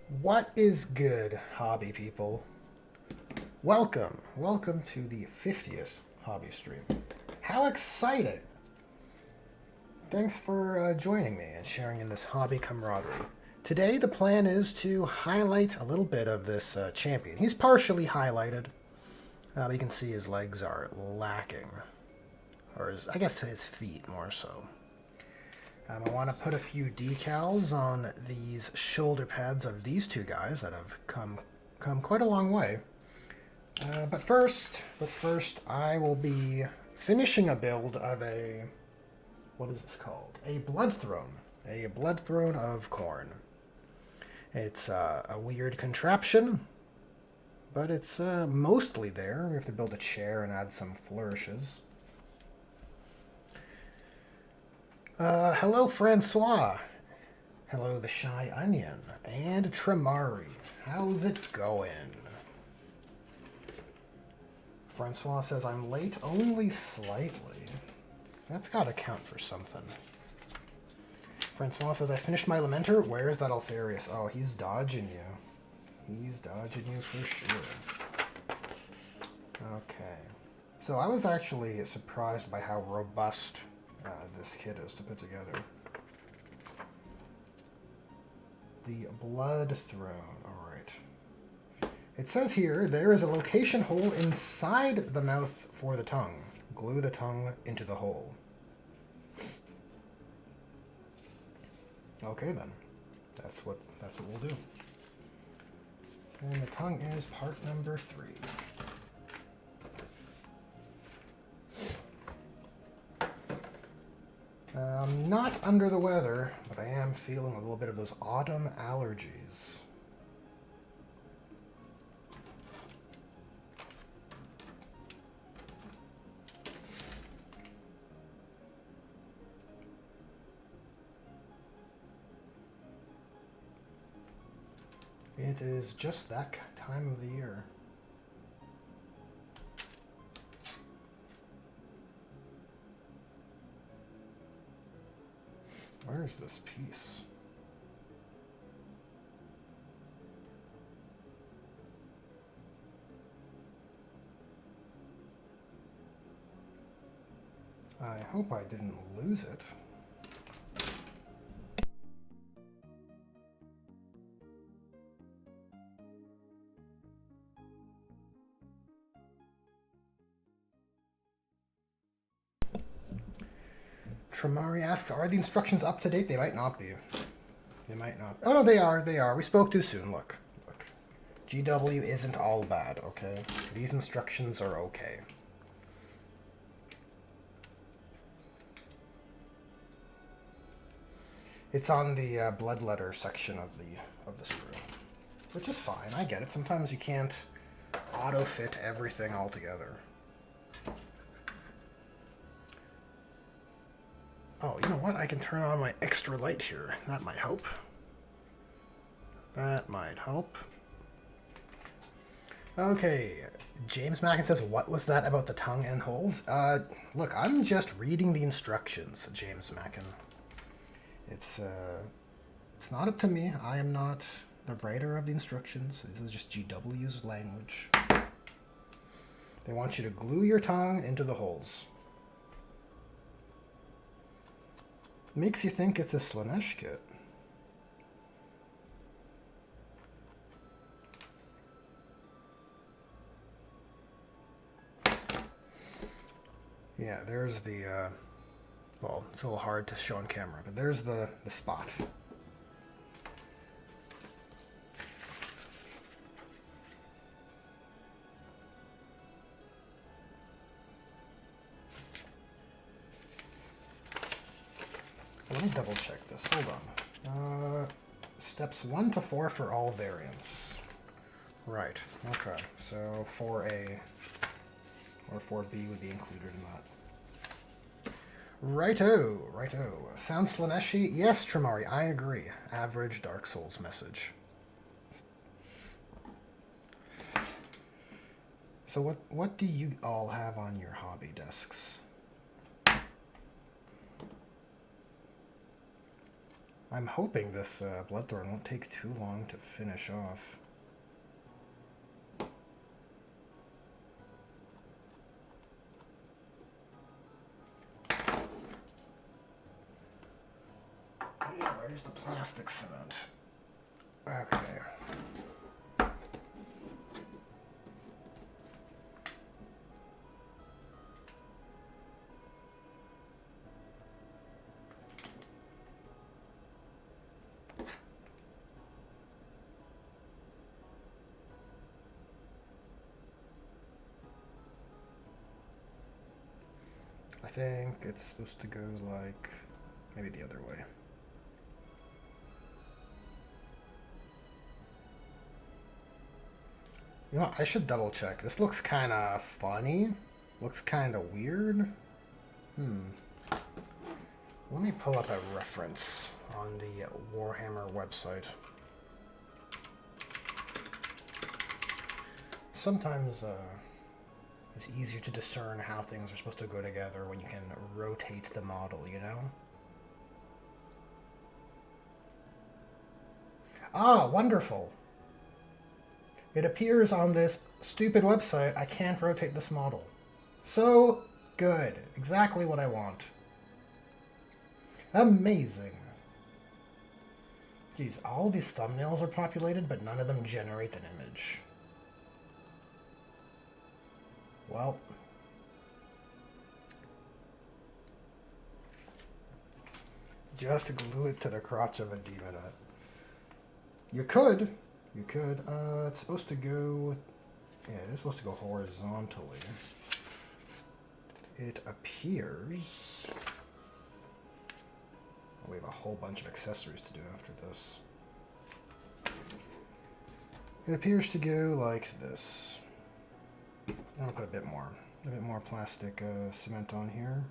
What is good, hobby people? Welcome to the 50th hobby stream. How exciting! Thanks for joining me and sharing in this hobby camaraderie. Today, the plan is to highlight a little bit of this champion. He's partially highlighted, but you can see his legs are lacking, or I guess his feet more so. I want to put a few decals on these shoulder pads of these two guys that have come quite a long way. But first, I will be finishing a build of what is this called? A blood throne of corn. It's a weird contraption, but it's mostly there. We have to build a chair and add some flourishes. Hello, Francois. Hello, the Shy Onion. And Tremari. How's it going? Francois says, I'm late only slightly. That's gotta count for something. Francois says, I finished my Lamenter. Where's that Alfarius? Oh, he's dodging you. He's dodging you for sure. Okay. So I was actually surprised by how robust this kit is to put together. The Blood Throne. Alright. It says here, there is a location hole inside the mouth for the tongue. Glue the tongue into the hole. Okay then. That's what we'll do. And the tongue is part number 3. I'm not under the weather, but I am feeling a little bit of those autumn allergies. It is just that time of the year. Where is this piece? I hope I didn't lose it. Tremari asks, are the instructions up to date? They might not be. They might not. Oh, no, they are. They are. We spoke too soon. Look. GW isn't all bad, okay? These instructions are okay. It's on the blood letter section of the screw, which is fine. I get it. Sometimes you can't auto-fit everything all together. Oh, you know what? I can turn on my extra light here. That might help. That might help. Okay, James Mackin says, what was that about the tongue and holes? Look, I'm just reading the instructions, James Mackin. It's not up to me. I am not the writer of the instructions. This is just GW's language. They want you to glue your tongue into the holes. Makes you think it's a Slanesh kit. Yeah, there's the, well, it's a little hard to show on camera, but there's the spot. Let me double check this. Hold on. Steps 1 to 4 for all variants. Right. Okay. So 4A or 4B would be included in that. Righto. Righto. Sounds Slaneshi? Yes, Tremari. I agree. Average Dark Souls message. So what do you all have on your hobby desks? I'm hoping this Bloodthorn won't take too long to finish off. Yeah, where's the plastic cement? Okay. I think it's supposed to go like maybe the other way. You know, I should double check. This looks kind of funny. Looks kind of weird. Let me pull up a reference on the Warhammer website. Sometimes it's easier to discern how things are supposed to go together when you can rotate the model, you know? Ah, wonderful. It appears on this stupid website I can't rotate this model. So good. Exactly what I want. Amazing. Geez, all these thumbnails are populated, but none of them generate an image. Well. Just glue it to the crotch of a demonette. You could. You could. It's supposed to go... Yeah, it is supposed to go horizontally. It appears... We have a whole bunch of accessories to do after this. It appears to go like this. I'll put a bit more plastic cement on here.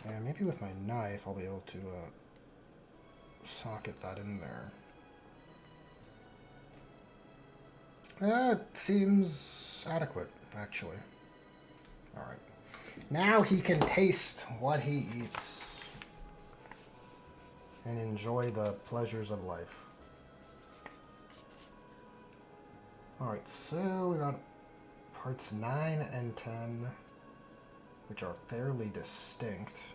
And maybe with my knife I'll be able to socket that in there. It seems adequate, actually. Alright. Now he can taste what he eats and enjoy the pleasures of life. Alright, so we got parts 9 and 10, which are fairly distinct.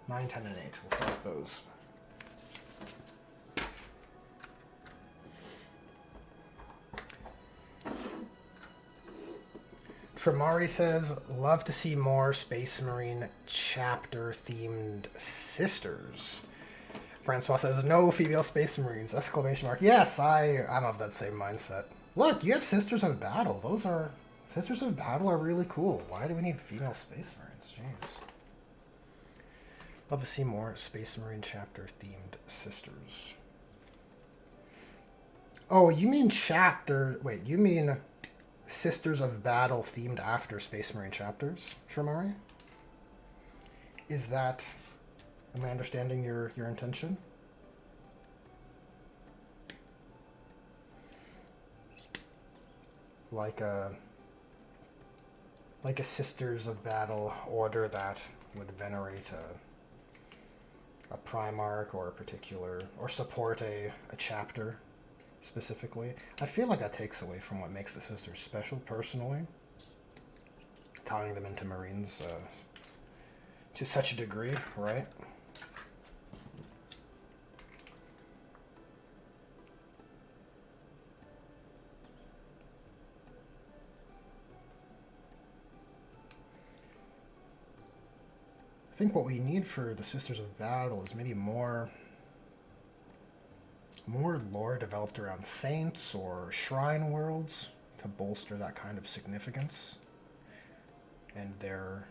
9, 10, and 8. We'll start with those. Tremari says, love to see more Space Marine chapter-themed sisters. Francois says, no female Space Marines! Exclamation mark. Yes, I'm of that same mindset. Look, you have Sisters of Battle. Sisters of Battle are really cool. Why do we need female Space Marines? Jeez. Love to see more Space Marine chapter-themed sisters. Oh, you mean chapter... Wait, you mean... Sisters of Battle themed after Space Marine chapters, Tremari? Is that... Am I understanding your intention? Like a Sisters of Battle order that would venerate a Primarch or a particular... Or support a chapter specifically. I feel like that takes away from what makes the Sisters special, personally. Tying them into Marines to such a degree, right? I think what we need for the Sisters of Battle is maybe more lore developed around saints or shrine worlds to bolster that kind of significance and their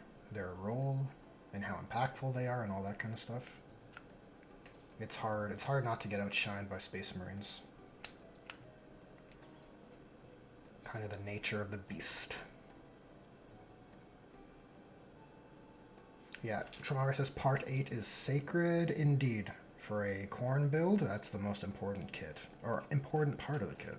role and how impactful they are and all that kind of stuff. It's hard not to get outshined by Space Marines. Kind of the nature of the beast. Yeah, Tremara says part 8 is sacred indeed. For a Khorne build, that's the most important kit, or important part of the kit.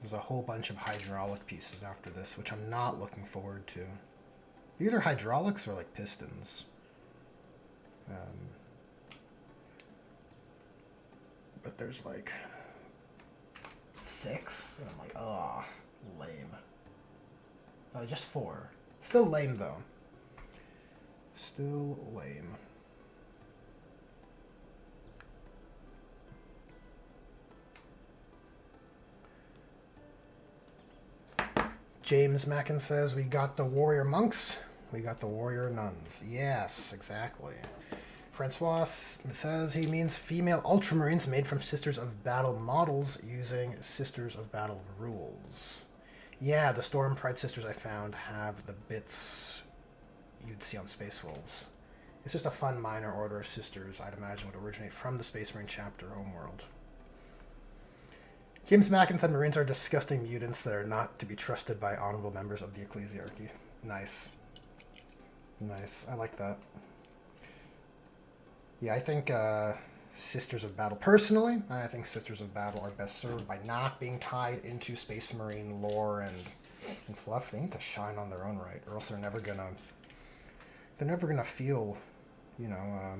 There's a whole bunch of hydraulic pieces after this, which I'm not looking forward to. Either hydraulics or like pistons. But there's like 6, and I'm like, oh, lame. Oh, just 4. Still lame though. Still lame. James Mackin says, we got the warrior monks, we got the warrior nuns. Yes, exactly. Francois says he means female ultramarines made from Sisters of Battle models using Sisters of Battle rules. Yeah, the Storm Pride Sisters I found have the bits you'd see on Space Wolves. It's just a fun minor order of sisters I'd imagine would originate from the Space Marine chapter homeworld. James Mackin said Marines are disgusting mutants that are not to be trusted by honorable members of the ecclesiarchy. Nice. Nice. I like that. Yeah, I think Sisters of Battle, personally, I think Sisters of Battle are best served by not being tied into Space Marine lore and fluff. They need to shine on their own right, or else they're never gonna feel, you know,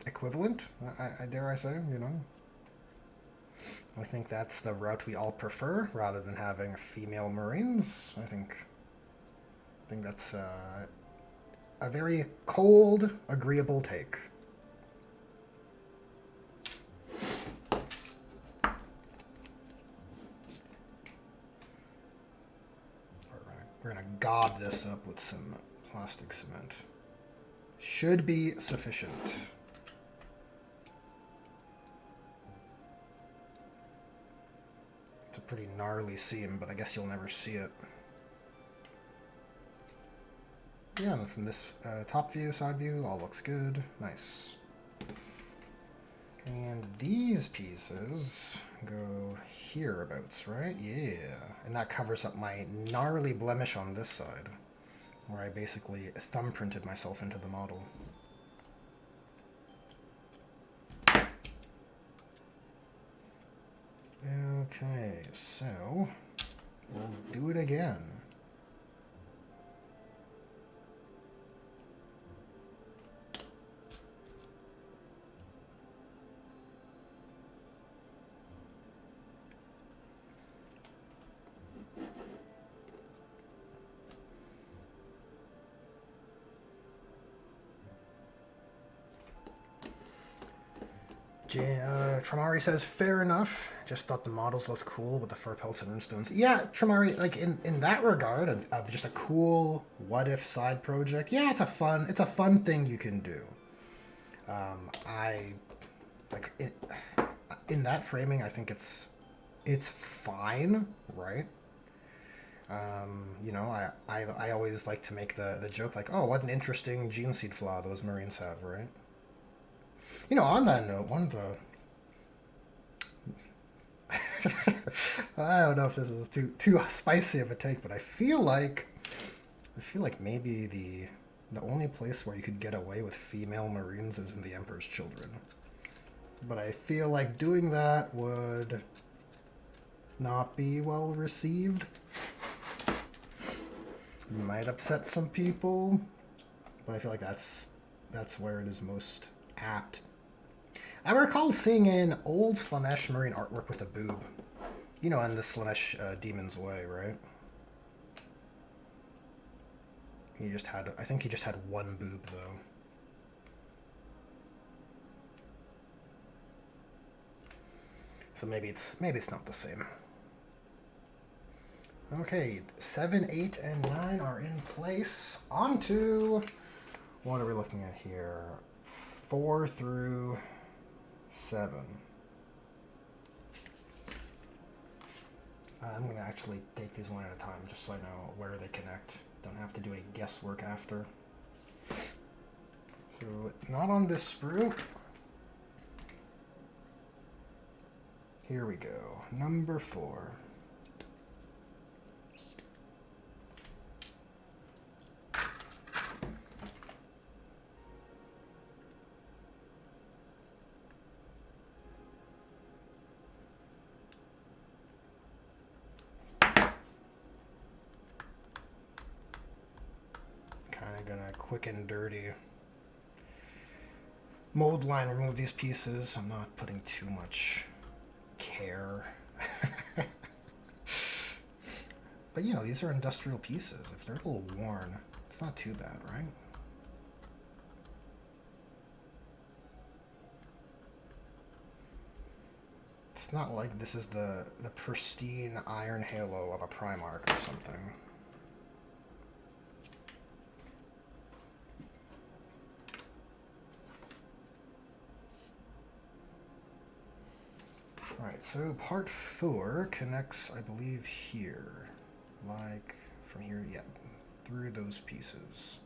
equivalent, I dare I say, you know. I think that's the route we all prefer, rather than having female Marines. I think that's a very cold, agreeable take. We're gonna gob this up with some plastic cement. Should be sufficient. It's a pretty gnarly seam, but I guess you'll never see it. Yeah, and from this top view, side view, all looks good. Nice. And these pieces go hereabouts, right? Yeah. And that covers up my gnarly blemish on this side, where I basically thumbprinted myself into the model. Okay, so we'll do it again. Tramari says, fair enough. Just thought the models looked cool with the fur pelts and runestones. Yeah, Tramari, like in that regard of just a cool what if side project. Yeah, it's a fun thing you can do. I like it in that framing. I think it's fine, right? You know, I always like to make the joke like, oh, what an interesting gene seed flaw those Marines have, right? You know, on that note, one of the I don't know if this is too spicy of a take, but I feel like maybe the only place where you could get away with female Marines is in the Emperor's Children. But I feel like doing that would not be well received. Might upset some people, but I feel like that's where it is most apt. I recall seeing an old Slaanesh Marine artwork with a boob. You know, in the Slaanesh Demon's Way, right? I think he just had one boob, though. So maybe it's not the same. Okay, 7, 8, and 9 are in place. On to, what are we looking at here? 4 through 7. I'm going to actually take these one at a time just so I know where they connect. Don't have to do any guesswork after. So, not on this sprue. Here we go. Number 4. quick and dirty mold line, remove these pieces. I'm not putting too much care. But you know, these are industrial pieces. If they're a little worn, it's not too bad, right? It's not like this is the pristine iron halo of a Primark or something. Alright, so part 4 connects, I believe, here. Like, from here, yeah, through those pieces.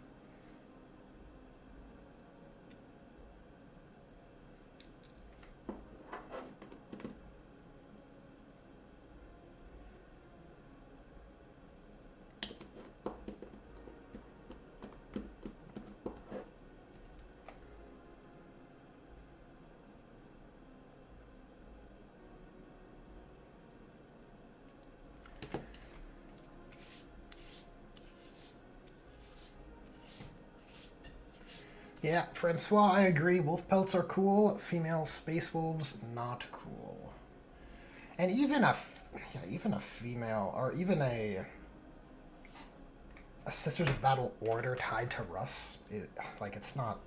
Yeah, Francois, I agree. Wolf pelts are cool. Female space wolves, not cool. And even even a female, or even a Sisters of Battle order tied to Russ, it's not.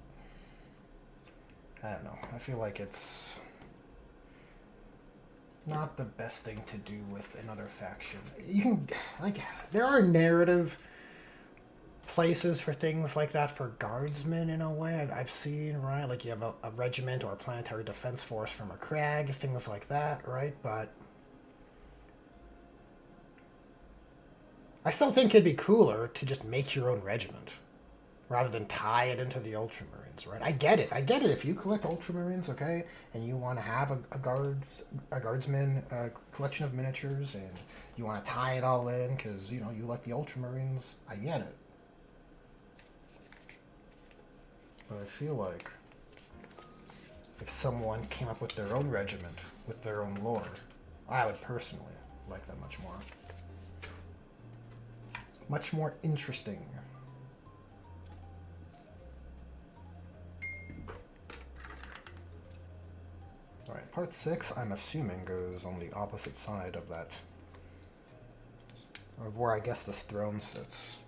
I don't know. I feel like it's not the best thing to do with another faction. You can there are narrative places for things like that for guardsmen in a way I've seen, right? Like you have a regiment or a planetary defense force from a crag, things like that, right? But I still think it'd be cooler to just make your own regiment rather than tie it into the Ultramarines, right? I get it if you collect Ultramarines, okay, and you want to have a guardsman collection of miniatures and you want to tie it all in because you like the Ultramarines. I get it. But I feel like if someone came up with their own regiment, with their own lore, I would personally like that much more. Much more interesting. Alright, part 6, I'm assuming, goes on the opposite side of that. Of where I guess this throne sits.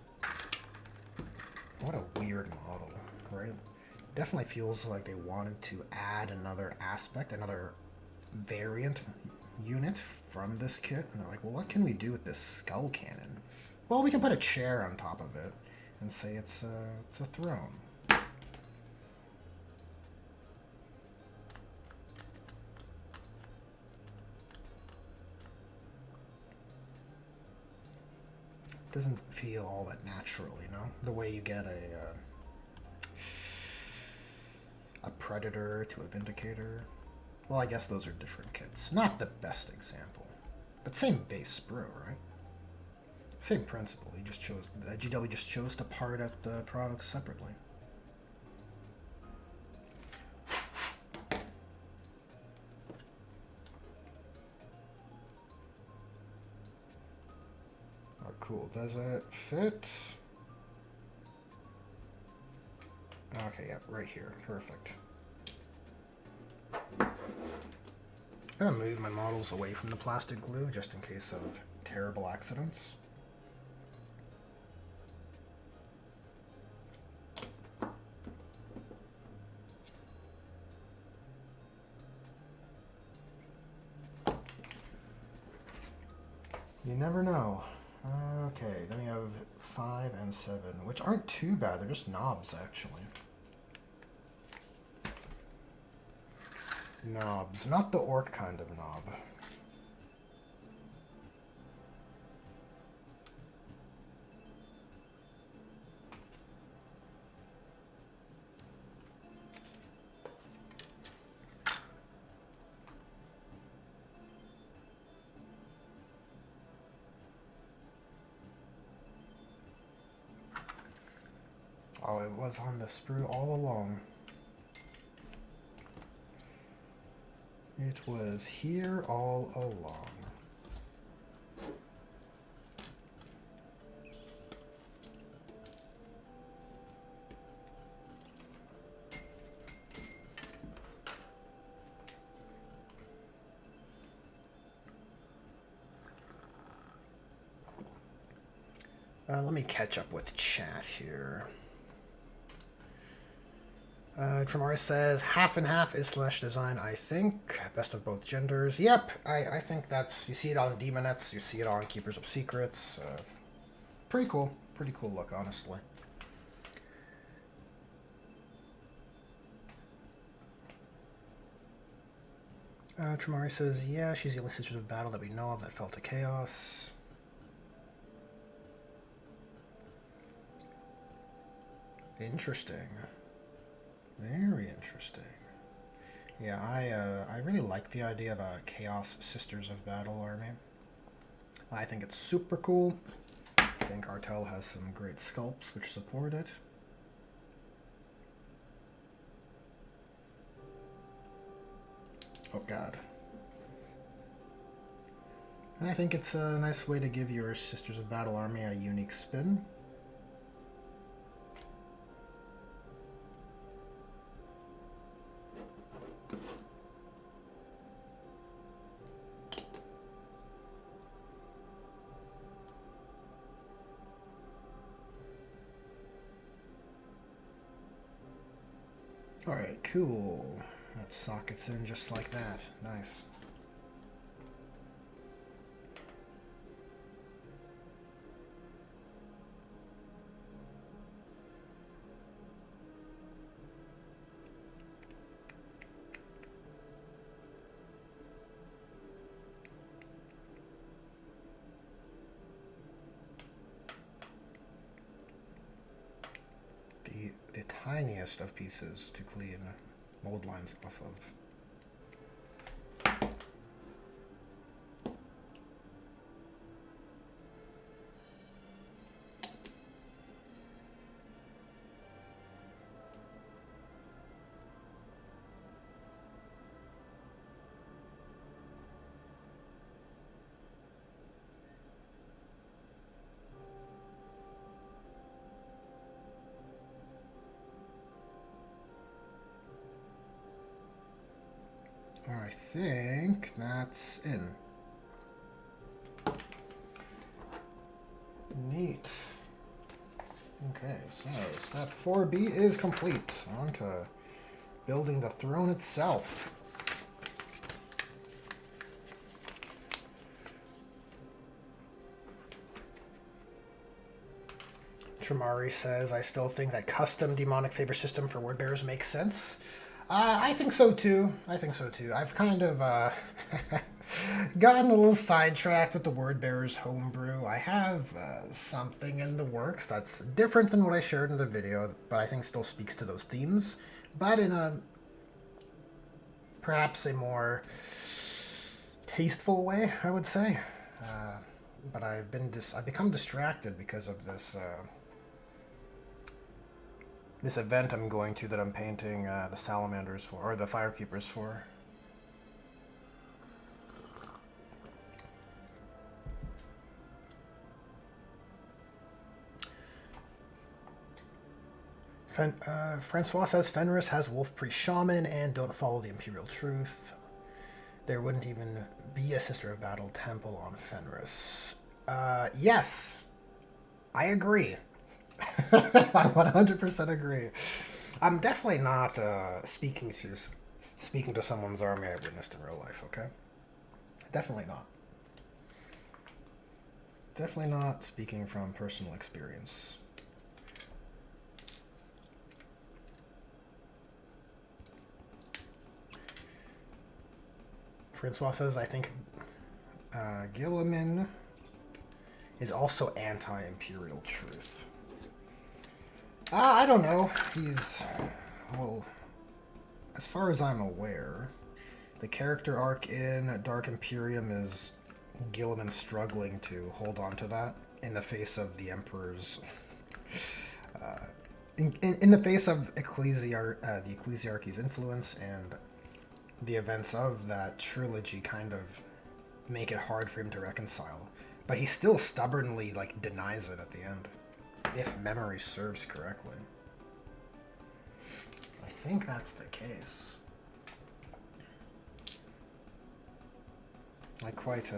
What a weird model, right? Definitely feels like they wanted to add another aspect, another variant unit from this kit. And they're like, well, what can we do with this skull cannon? Well, we can put a chair on top of it and say it's a throne. Doesn't feel all that natural, you know? The way you get a Predator to a Vindicator. Well, I guess those are different kits. Not the best example. But same base sprue, right? Same principle. He just chose, GW just chose to part out the products separately. Oh, cool. Does it fit? Okay, yeah, right here. Perfect. I'm gonna move my models away from the plastic glue just in case of terrible accidents. You never know. Okay, then we have 5 and 7, which aren't too bad. They're just knobs, actually. Knobs, not the orc kind of knob. Oh, it was on the sprue all along. It was here all along. Let me catch up with chat here. Tremari says, half and half is Slash design, I think. Best of both genders. Yep, I think that's... You see it on Demonettes, you see it on Keepers of Secrets. Pretty cool. Pretty cool look, honestly. Tremari says, yeah, she's the only Sisters of Battle that we know of that fell to Chaos. Interesting. Very interesting. Yeah, I really like the idea of a Chaos Sisters of Battle army. I think it's super cool. I think Artel has some great sculpts which support it. Oh god. And I think it's a nice way to give your Sisters of Battle army a unique spin. Alright, cool. That sockets in just like that. Nice. The tiniest of pieces to clean mold lines off of. I think that's in. Neat. Okay, so step 4B is complete. On to building the throne itself. Tremari says, I still think that custom demonic favor system for word bearers makes sense. I think so too. I've kind of gotten a little sidetracked with the word bearers homebrew. I have something in the works that's different than what I shared in the video, but I think still speaks to those themes, but in a perhaps a more tasteful way, I would say. But I've become distracted because of this this event I'm going to that I'm painting the salamanders for, or the firekeepers for. Francois says Fenris has Wolf Priest Shaman and don't follow the Imperial Truth. There wouldn't even be a Sister of Battle temple on Fenris. Yes, I agree. I 100% agree. I'm definitely not speaking to someone's army I witnessed in real life, okay? Definitely not. Definitely not speaking from personal experience. Francois says, I think Gilliman is also anti-Imperial Truth. I don't know. He's, well, as far as I'm aware, the character arc in Dark Imperium is Gilliman struggling to hold on to that in the face of the Emperor's, in the face of the Ecclesiarchy's influence, and the events of that trilogy kind of make it hard for him to reconcile. But he still stubbornly, like, denies it at the end. If memory serves correctly. I think that's the case. I quite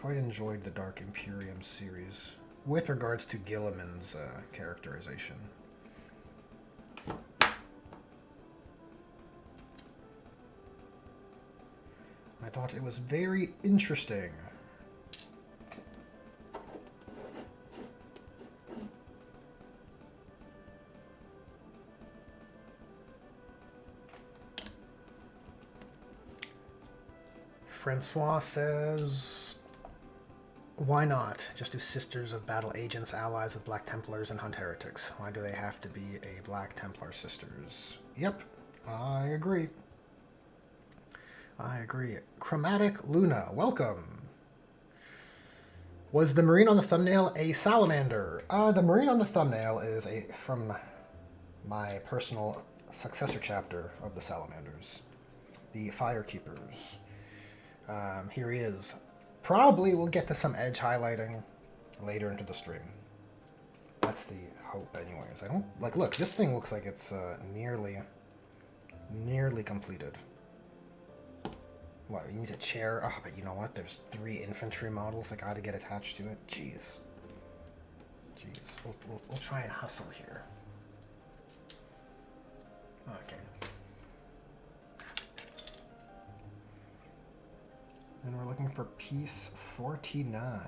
enjoyed the Dark Imperium series with regards to Gilliman's characterization. I thought it was very interesting. Francois says, why not? Just do Sisters of Battle Agents, allies of Black Templars, and hunt heretics. Why do they have to be a Black Templar Sisters? Yep, I agree. I agree. Chromatic Luna, welcome. Was the Marine on the thumbnail a salamander? The Marine on the thumbnail is from my personal successor chapter of the salamanders, the Firekeepers. Here he is. Probably we'll get to some edge highlighting later into the stream. That's the hope anyways. I don't, like, look, this thing looks like it's nearly completed. What, you need a chair? Oh, but you know what? There's 3 infantry models that gotta get attached to it. Jeez. We'll try and hustle here. Okay. And we're looking for piece 49.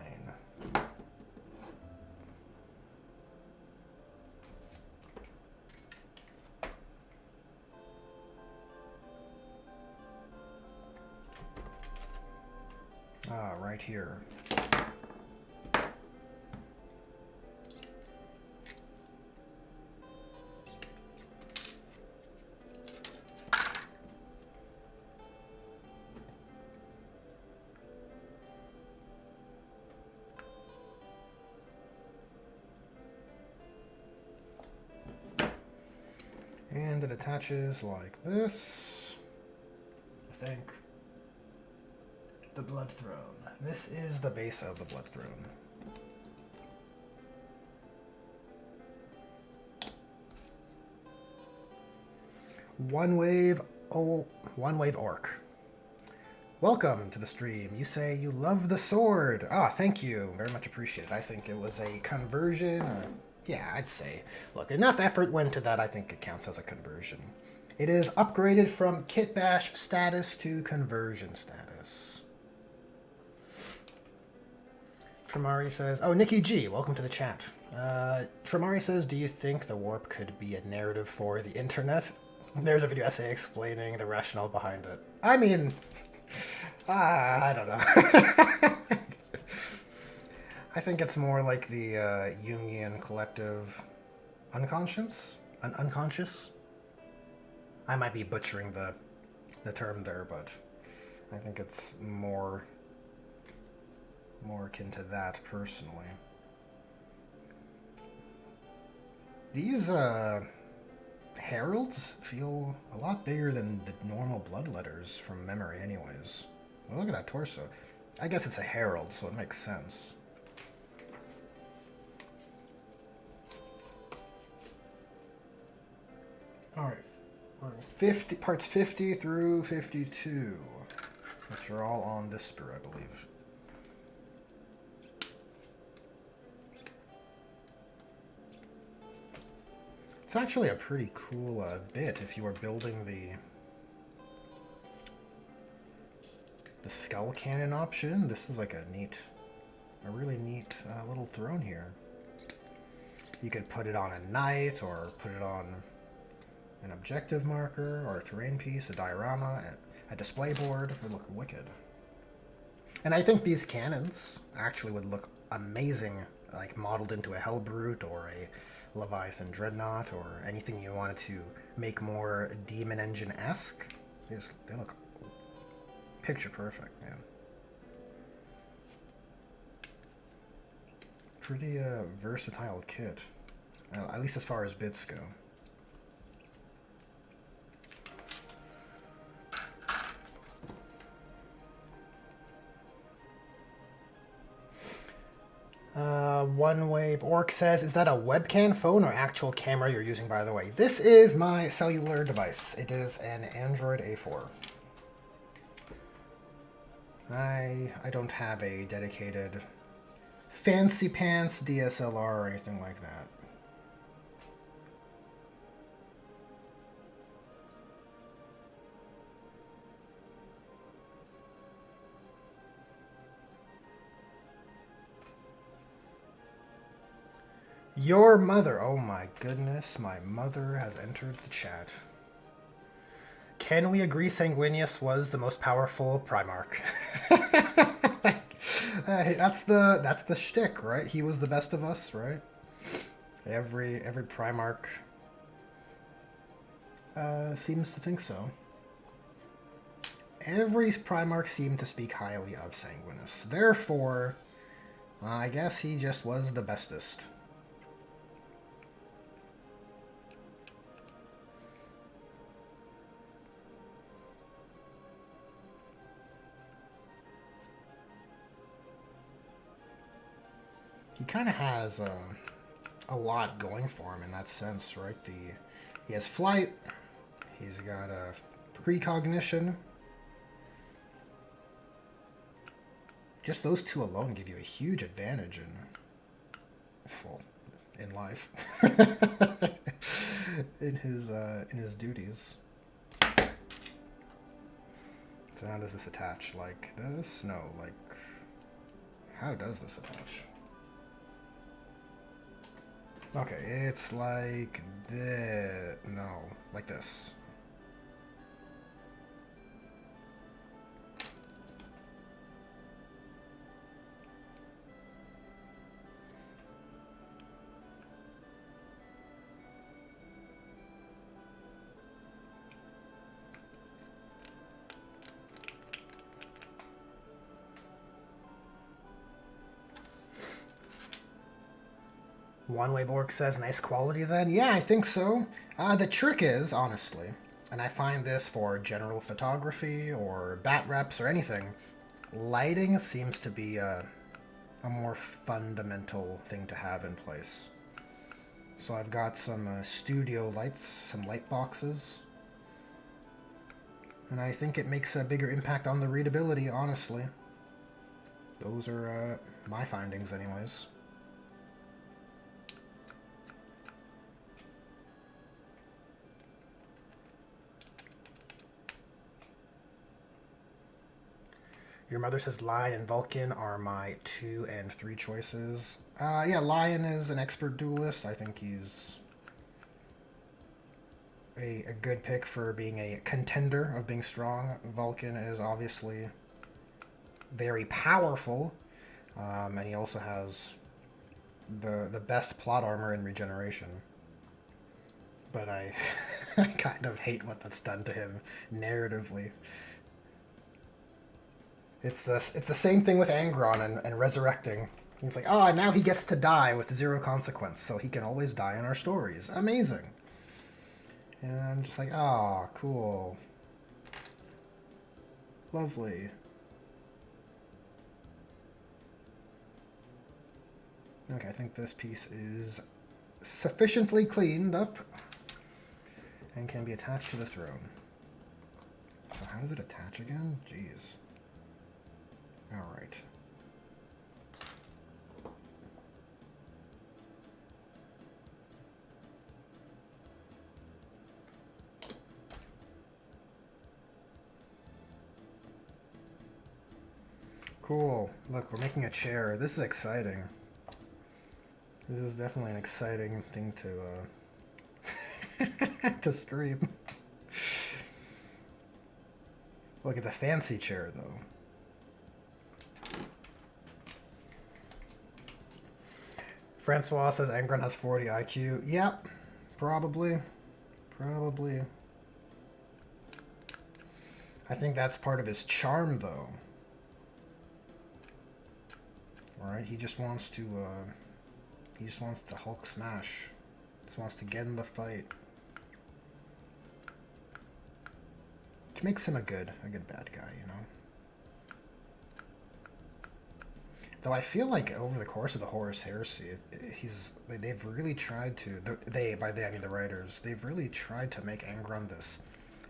Right here. And it attaches like this, I think. The Blood Throne. This is the base of the Blood Throne. One Wave Orc. Welcome to the stream. You say you love the sword. Ah, thank you. Very much appreciated. I think it was a conversion. Yeah, I'd say. Look, enough effort went to that. I think it counts as a conversion. It is upgraded from Kit Bash status to conversion status. Tramari says, oh, Nikki G, welcome to the chat. Tramari says, do you think the warp could be a narrative for the internet? There's a video essay explaining the rationale behind it. I mean, I don't know. I think it's more like the Jungian collective unconscious? Unconscious? I might be butchering the term there, but I think it's more akin to that personally. These heralds feel a lot bigger than the normal blood letters from memory anyways. Well, look at that torso. I guess it's a herald, so it makes sense. Alright. Parts 50 through 52, which are all on this sprue, I believe. It's actually a pretty cool bit if you are building the skull cannon option. This is like a really neat little throne here. You could put it on a knight, or put it on an objective marker, or a terrain piece, a diorama, a display board. It would look wicked. And I think these cannons actually would look amazing, like modeled into a Hellbrute or a Leviathan Dreadnought, or anything you wanted to make more Demon Engine-esque. They look picture perfect, man. Pretty versatile kit, at least as far as bits go. One Wave Orc says, is that a webcam phone or actual camera you're using, by the way? This is my cellular device. It is an Android A4. I don't have a dedicated fancy pants DSLR or anything like that. Your mother. Oh my goodness, my mother has entered the chat. Can we agree Sanguinius was the most powerful Primarch? That's the shtick, right? He was the best of us, right? Every Primarch seems to think so. Every Primarch seemed to speak highly of Sanguinus. Therefore, I guess he just was the bestest. He kind of has a lot going for him in that sense, right? He has flight. He's got precognition. Just those two alone give you a huge advantage in life, in his duties. So how does this attach? Like this? No, like how does this attach? Okay, it's like this. No, like this. One Wave Orc says, nice quality then? Yeah, I think so. The trick is, honestly, and I find this for general photography or bat reps or anything, lighting seems to be a more fundamental thing to have in place. So I've got some studio lights, some light boxes, and I think it makes a bigger impact on the readability, honestly. Those are my findings anyways. Your mother says Lion and Vulcan are my 2 and 3 choices. Yeah, Lion is an expert duelist. I think he's a good pick for being a contender of being strong. Vulcan is obviously very powerful, and he also has the best plot armor in regeneration. But I kind of hate what that's done to him narratively. It's the same thing with Angron and resurrecting. He's like, oh, now he gets to die with 0 consequence, so he can always die in our stories. Amazing. And I'm just like, oh, cool. Lovely. Okay, I think this piece is sufficiently cleaned up and can be attached to the throne. So how does it attach again? Jeez. All right. Cool. Look, we're making a chair. This is exciting. This is definitely an exciting thing to to stream. Look, it's a fancy chair, though. Francois says Angron has 40 IQ. Yep, probably. Probably. I think that's part of his charm, though. Alright, he just wants to Hulk smash. Just wants to get in the fight. Which makes him a good bad guy, you know? Though I feel like over the course of the Horus Heresy, they've really tried to, by they I mean the writers, they've really tried to make Angron this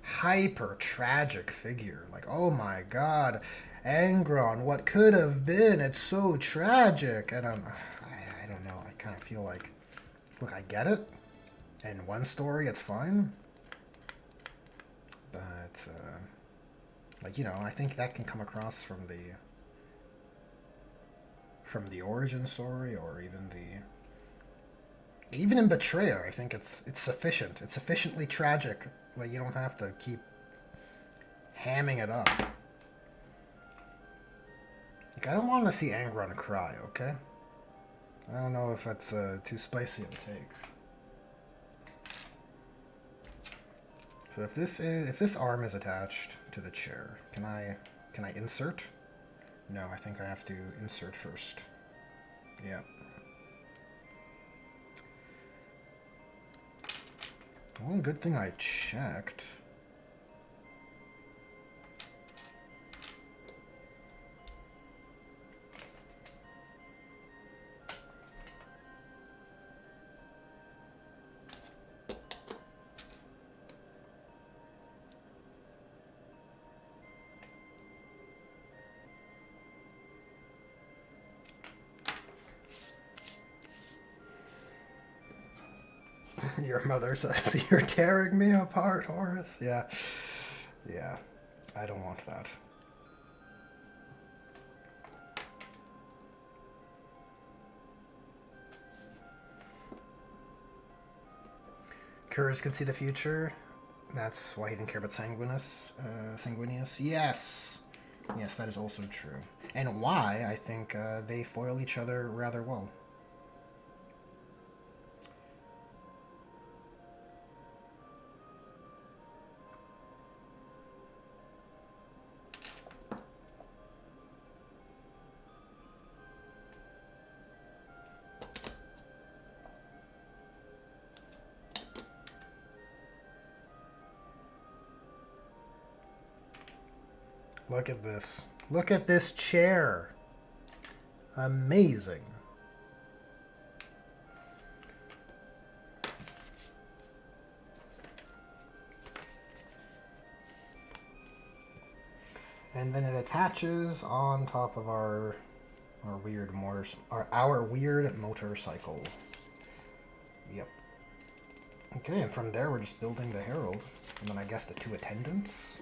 hyper tragic figure. Like, oh my god, Angron, what could have been? It's so tragic. And I don't know. I kind of feel like, look, I get it. In one story, it's fine. But, like, you know, I think that can come across from the origin story, or even in Betrayer. I think it's sufficient. It's sufficiently tragic. Like, you don't have to keep hamming it up. Like, I don't want to see Angron cry, okay? I don't know if that's too spicy of a take. So if this arm is attached to the chair, can I insert? No, I think I have to insert first. Yep. Well, good thing I checked. Your mother says you're tearing me apart, Horace. Yeah. Yeah. I don't want that. Curs could see the future. That's why he didn't care about Sanguinius. Yes. Yes, that is also true. And why I think they foil each other rather well. Look at this. Look at this chair. Amazing. And then it attaches on top of our weird motorcycle. Yep. Okay, and from there we're just building the herald, and then I guess the two attendants.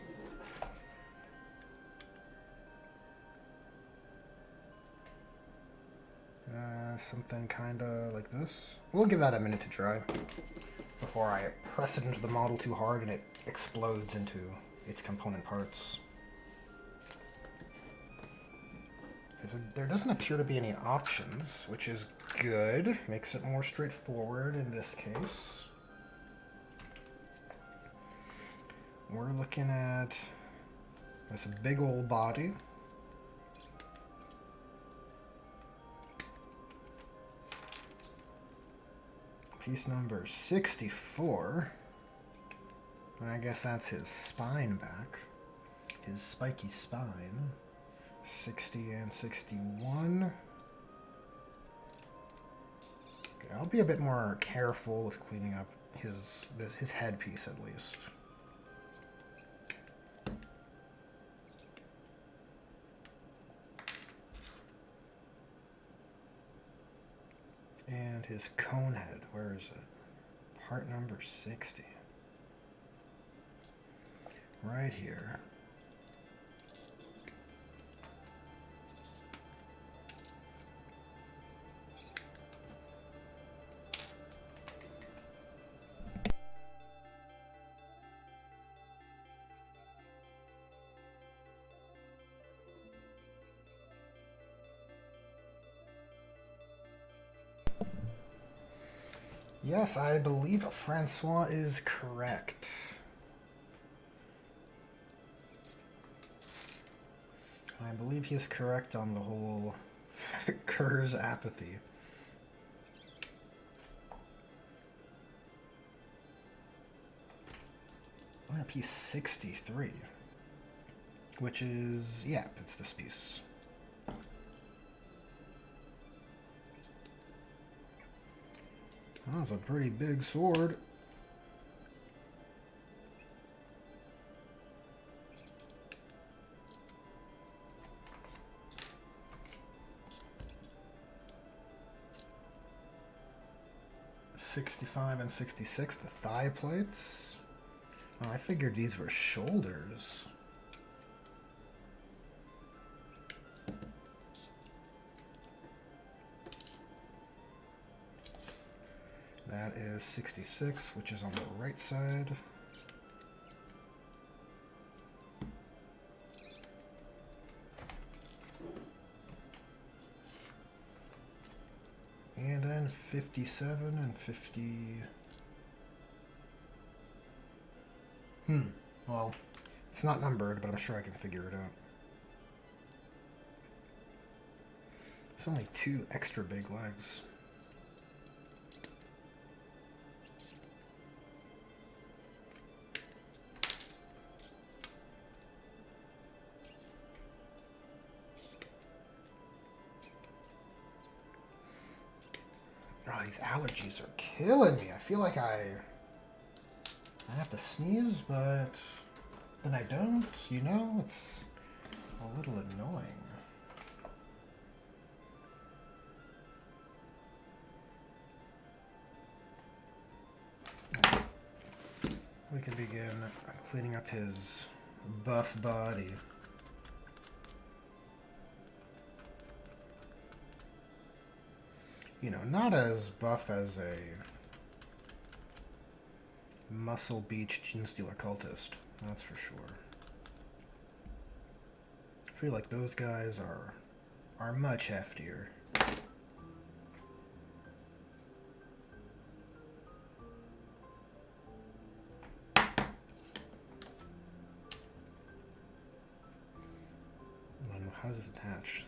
Something kind of like this. We'll give that a minute to dry before I press it into the model too hard and it explodes into its component parts. There doesn't appear to be any options, which is good. Makes it more straightforward in this case. We're looking at this big old body. Piece number 64. I guess that's his spine back. His spiky spine. 60 and 61. Okay, I'll be a bit more careful with cleaning up his headpiece at least. And his cone head, where is it? Part number 60. Right here. Yes, I believe Francois is correct. I believe he is correct on the whole Curs apathy. We're at piece 63, which is, yeah, it's this piece. That's a pretty big sword. 65 and 66, the thigh plates. Oh, I figured these were shoulders. That is 66, which is on the right side. And then 57 and 50. Well, it's not numbered, but I'm sure I can figure it out. It's only 2 extra big legs. Oh, these allergies are killing me. I feel like I have to sneeze, but then I don't, you know? It's a little annoying. We can begin cleaning up his buff body. You know, not as buff as a Muscle Beach Gene Stealer cultist, that's for sure. I feel like those guys are much heftier. How does this attach?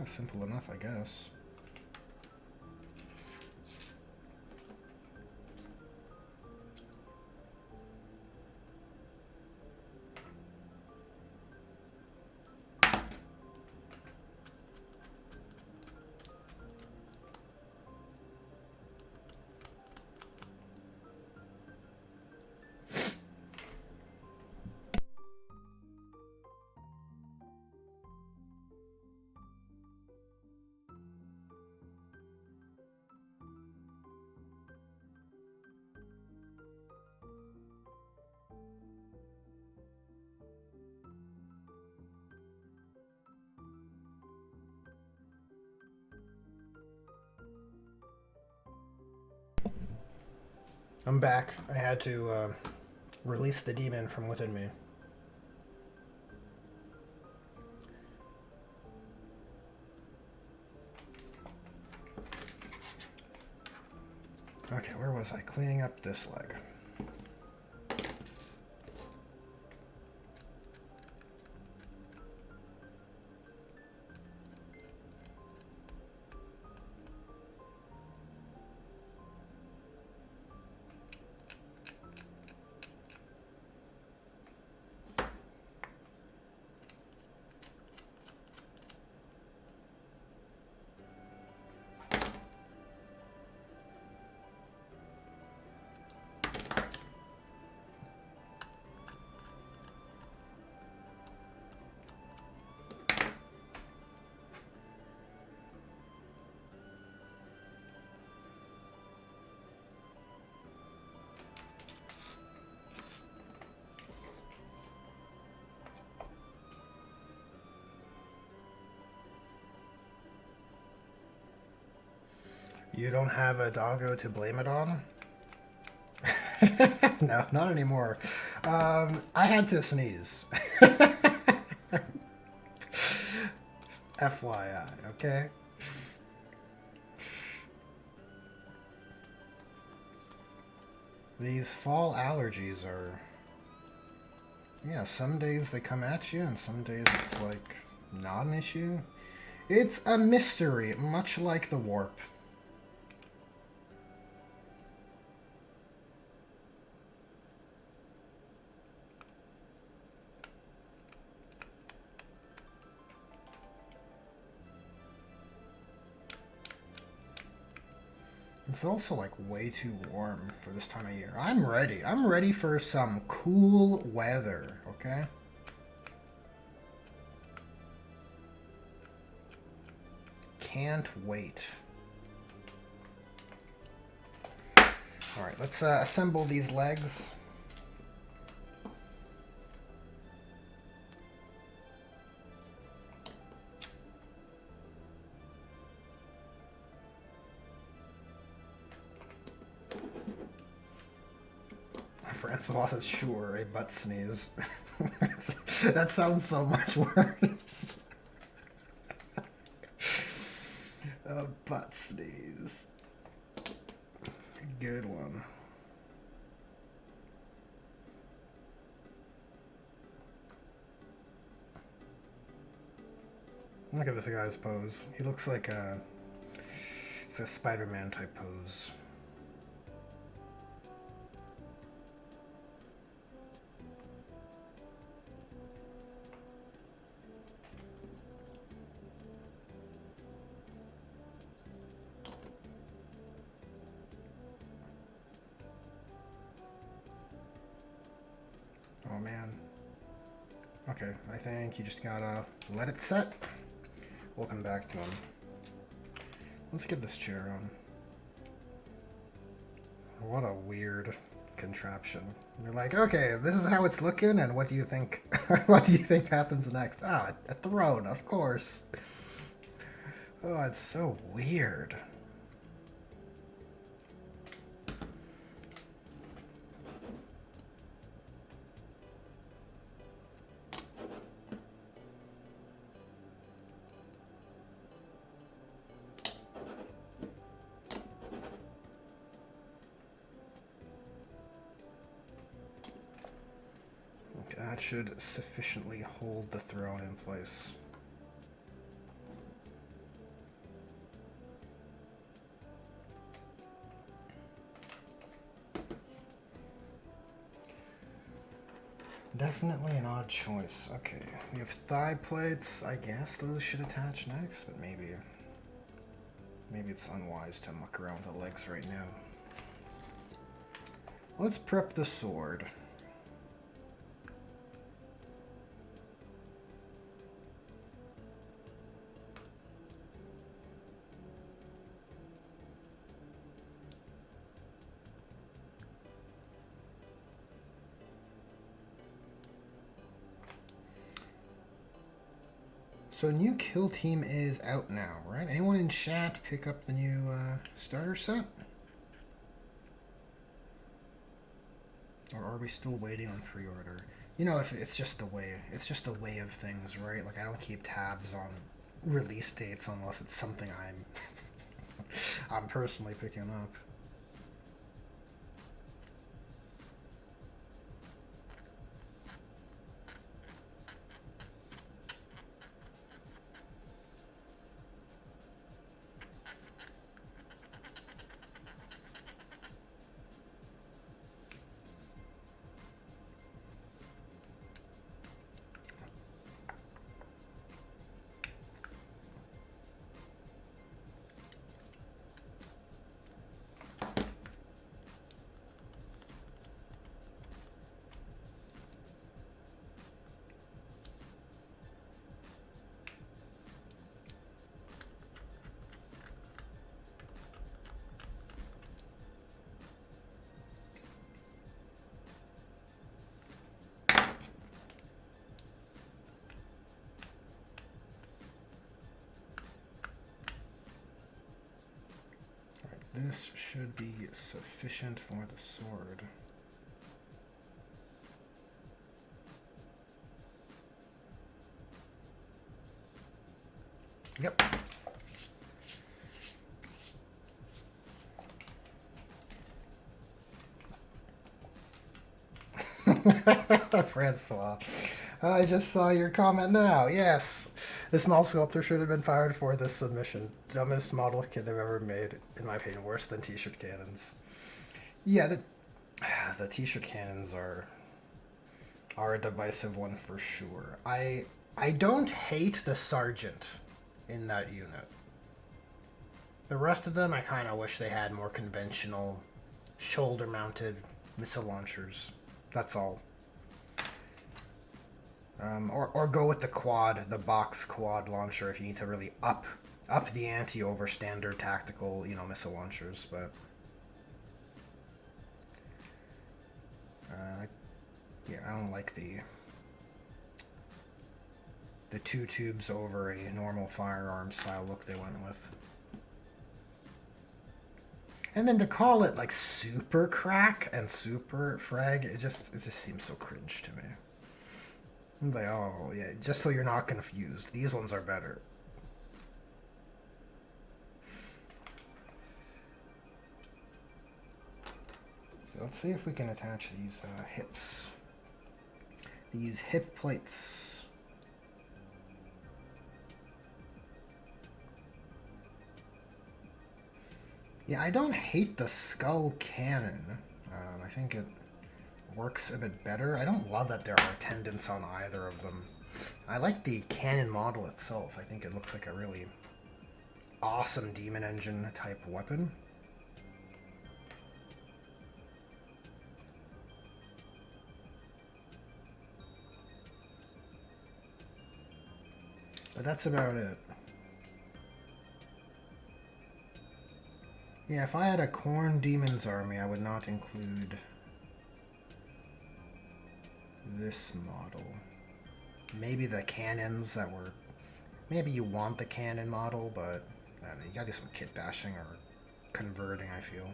Simple enough, I guess. I'm back. I had to release the demon from within me. Okay, where was I? Cleaning up this leg. You don't have a doggo to blame it on? No, not anymore. I had to sneeze. FYI, okay? These fall allergies are... Yeah, some days they come at you and some days it's like not an issue. It's a mystery, much like the warp. It's also like way too warm for this time of year. I'm ready. I'm ready for some cool weather, okay? can't wait. Alright, let's assemble these legs. Francois says, sure, a butt sneeze. That sounds so much worse. A butt sneeze. Good one. Look at this guy's pose. He looks like it's a Spider-Man type pose. Oh man. Okay, I think you just gotta let it set. We'll come back to him. Let's get this chair on. What a weird contraption. You're like, okay, this is how it's looking, and what do you think? What do you think happens next? Ah, a throne, of course. Oh, it's so weird. That should sufficiently hold the throne in place. Definitely an odd choice. Okay, we have thigh plates. I guess those should attach next, but maybe it's unwise to muck around with the legs right now. Let's prep the sword. So new kill team is out now, right? Anyone in chat pick up the new starter set? Or are we still waiting on pre-order? You know, if it's just the way of things, right? Like I don't keep tabs on release dates unless it's something I'm personally picking up. This should be sufficient for the sword. Yep. Francois, I just saw your comment now. Yes, the small sculptor should have been fired for this submission. Dumbest model kit they've ever made, in my opinion. Worse than t-shirt cannons. Yeah, the t-shirt cannons are a divisive one for sure. I don't hate the sergeant in that unit. The rest of them, I kind of wish they had more conventional shoulder-mounted missile launchers. That's all. Or go with the box quad launcher if you need to really up up the ante over standard tactical, missile launchers, but yeah, I don't like the two tubes over a normal firearm style look they went with. And then to call it like super crack and super frag, it just seems so cringe to me. I'm like, oh yeah, just so you're not confused, these ones are better. Let's see if we can attach these hips. These hip plates. Yeah, I don't hate the skull cannon. I think it works a bit better. I don't love that there are attendants on either of them. I like the cannon model itself. I think it looks like a really awesome demon engine type weapon. But that's about it. Yeah, if I had a Khorne Demon's army, I would not include this model. Maybe the cannons that were... Maybe you want the cannon model, but I don't know, you gotta do some kit bashing or converting, I feel.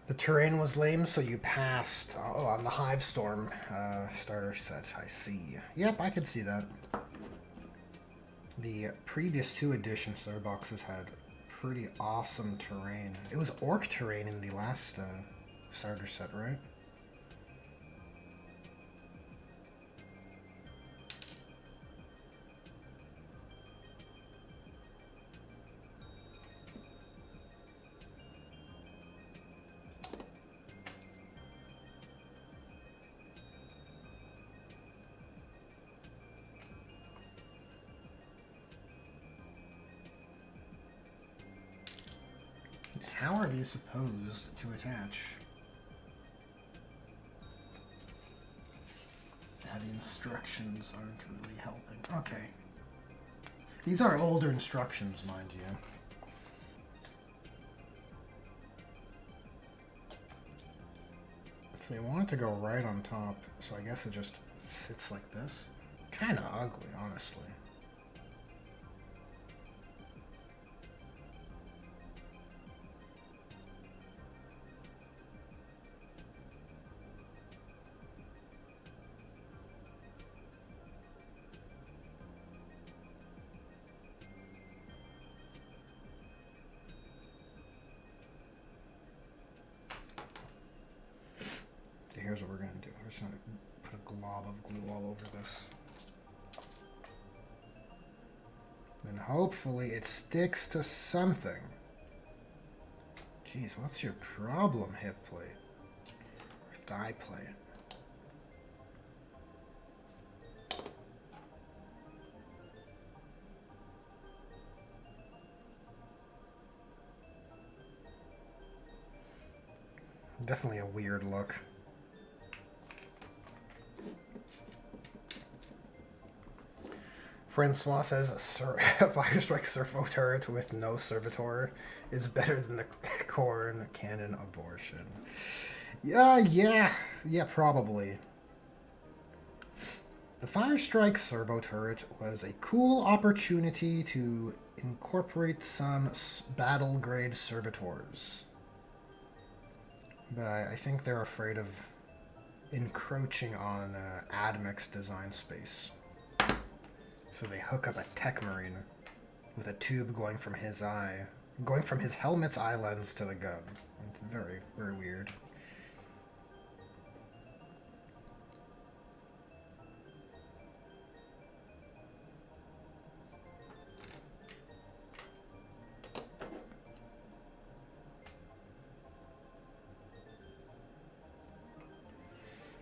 The terrain was lame, so you passed. Oh, on the Hive Storm starter set. I see. Yep, I could see that. The previous two edition starter boxes had pretty awesome terrain. It was orc terrain in the last starter set, right? How are these supposed to attach? The instructions aren't really helping. Okay. These are older instructions, mind you. So they want it to go right on top, so I guess it just sits like this. Kind of ugly, honestly. Here's what we're going to do. We're just going to put a glob of glue all over this. And hopefully it sticks to something. Jeez, what's your problem, hip plate? Or thigh plate? Definitely a weird look. Francois says Fire Strike Servo turret with no servitor is better than the Khorne cannon abortion. Yeah, probably. The Fire Strike Servo turret was a cool opportunity to incorporate some battle grade servitors. But I think they're afraid of encroaching on Admec's design space. So they hook up a Tech Marine with a tube going from his helmet's eye lens to the gun. It's very, very weird.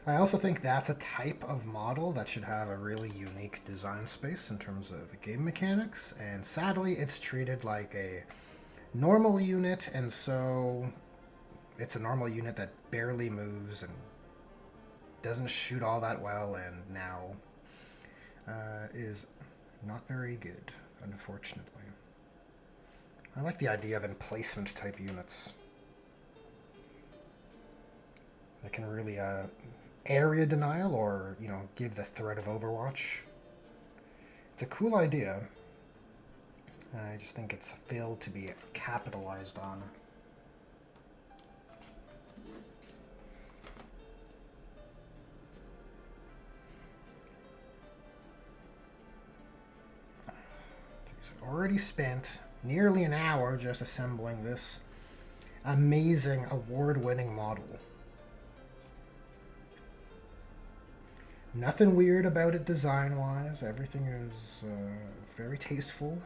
I also think that's a type of model that should have a really unique design space in terms of game mechanics, and sadly, it's treated like a normal unit, and so it's a normal unit that barely moves and doesn't shoot all that well, and now is not very good, unfortunately. I like the idea of emplacement type units that can really area denial or, give the threat of Overwatch. It's a cool idea. I just think it's failed to be capitalized on. Already spent nearly an hour just assembling this amazing award-winning model. Nothing weird about it design-wise. Everything is very tasteful.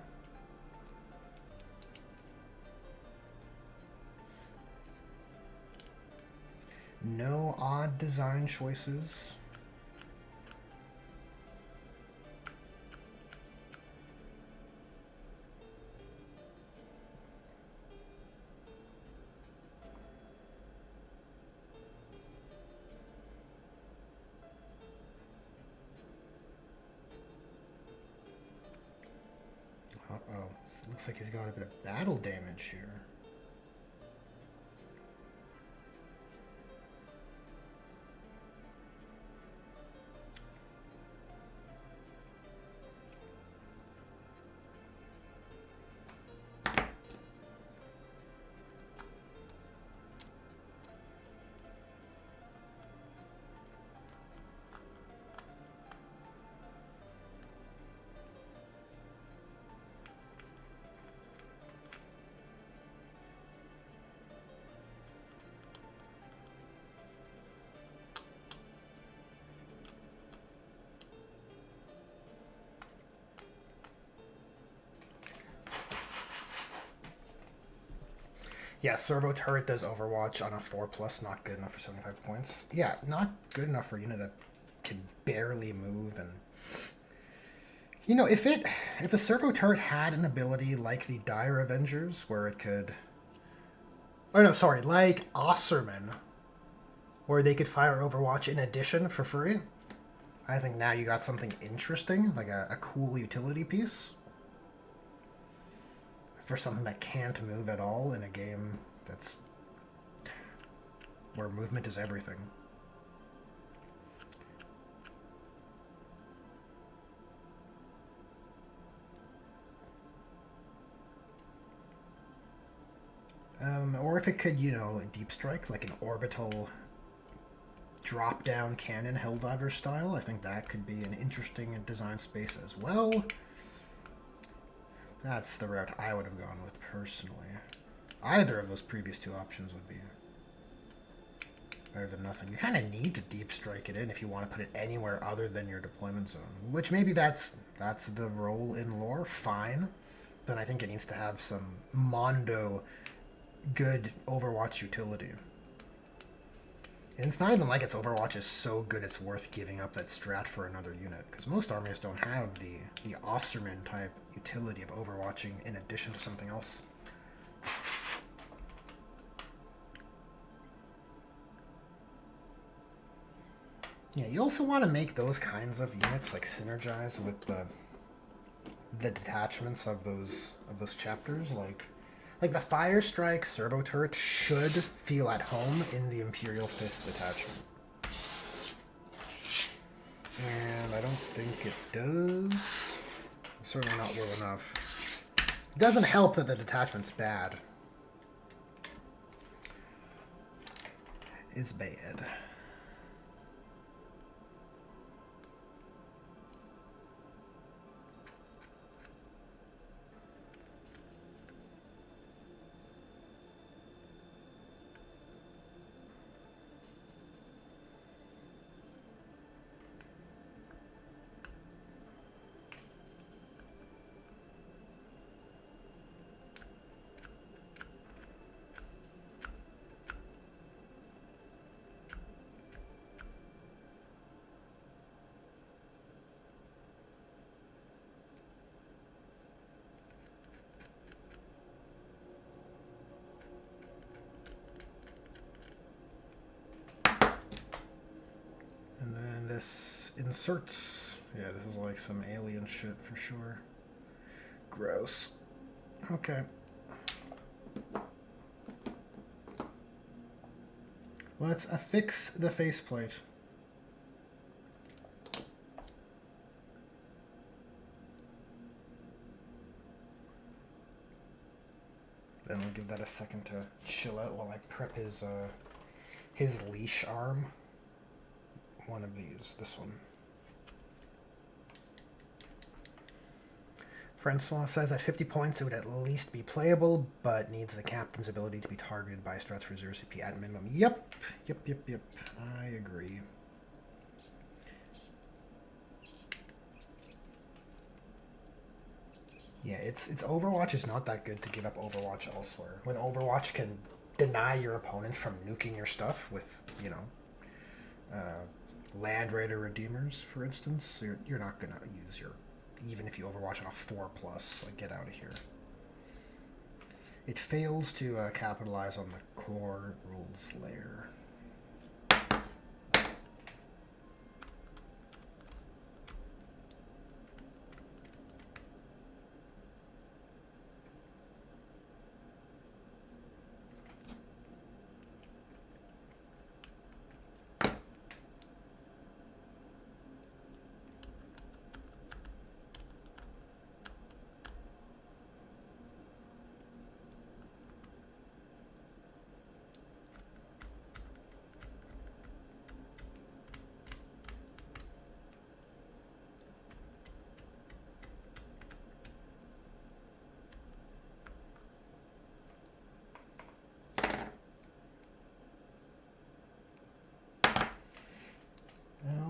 No odd design choices. Uh-oh. Looks like he's got a bit of battle damage here. Yeah, servo turret does Overwatch on a 4+, not good enough for 75 points. Yeah, not good enough for a unit that can barely move. And if the servo turret had an ability like the Dire Avengers, where it could, like Osserman, where they could fire Overwatch in addition for free, I think now you got something interesting, like a cool utility piece for something that can't move at all in a game that's where movement is everything. Or if it could, deep strike, like an orbital drop-down cannon Helldiver style, I think that could be an interesting design space as well. That's the route I would have gone with personally. Either of those previous two options would be better than nothing. You kind of need to deep strike it in if you want to put it anywhere other than your deployment zone, which maybe that's the role in lore, fine. Then I think it needs to have some Mondo good Overwatch utility. And it's not even like its Overwatch is so good it's worth giving up that strat for another unit, because most armies don't have the Osserman type utility of Overwatching in addition to something else. Yeah, you also want to make those kinds of units like synergize with the detachments of those chapters, like the Fire Strike servo turret should feel at home in the Imperial Fist detachment. And I don't think it does. Certainly not well enough. It doesn't help that the detachment's bad. It's bad. Inserts. Yeah, this is like some alien shit for sure. Gross. Okay. Let's affix the faceplate. Then we'll give that a second to chill out while I prep his leash arm. One of these, this one. Francois says at 50 points it would at least be playable, but needs the captain's ability to be targeted by strats for 0 CP at minimum. Yep. I agree. Yeah, it's Overwatch is not that good to give up Overwatch elsewhere. When Overwatch can deny your opponent from nuking your stuff with, you know, Land Raider Redeemers, for instance, you're not going to use your... Even if you Overwatch on a 4+, like, get out of here. It fails to capitalize on the core rules layer.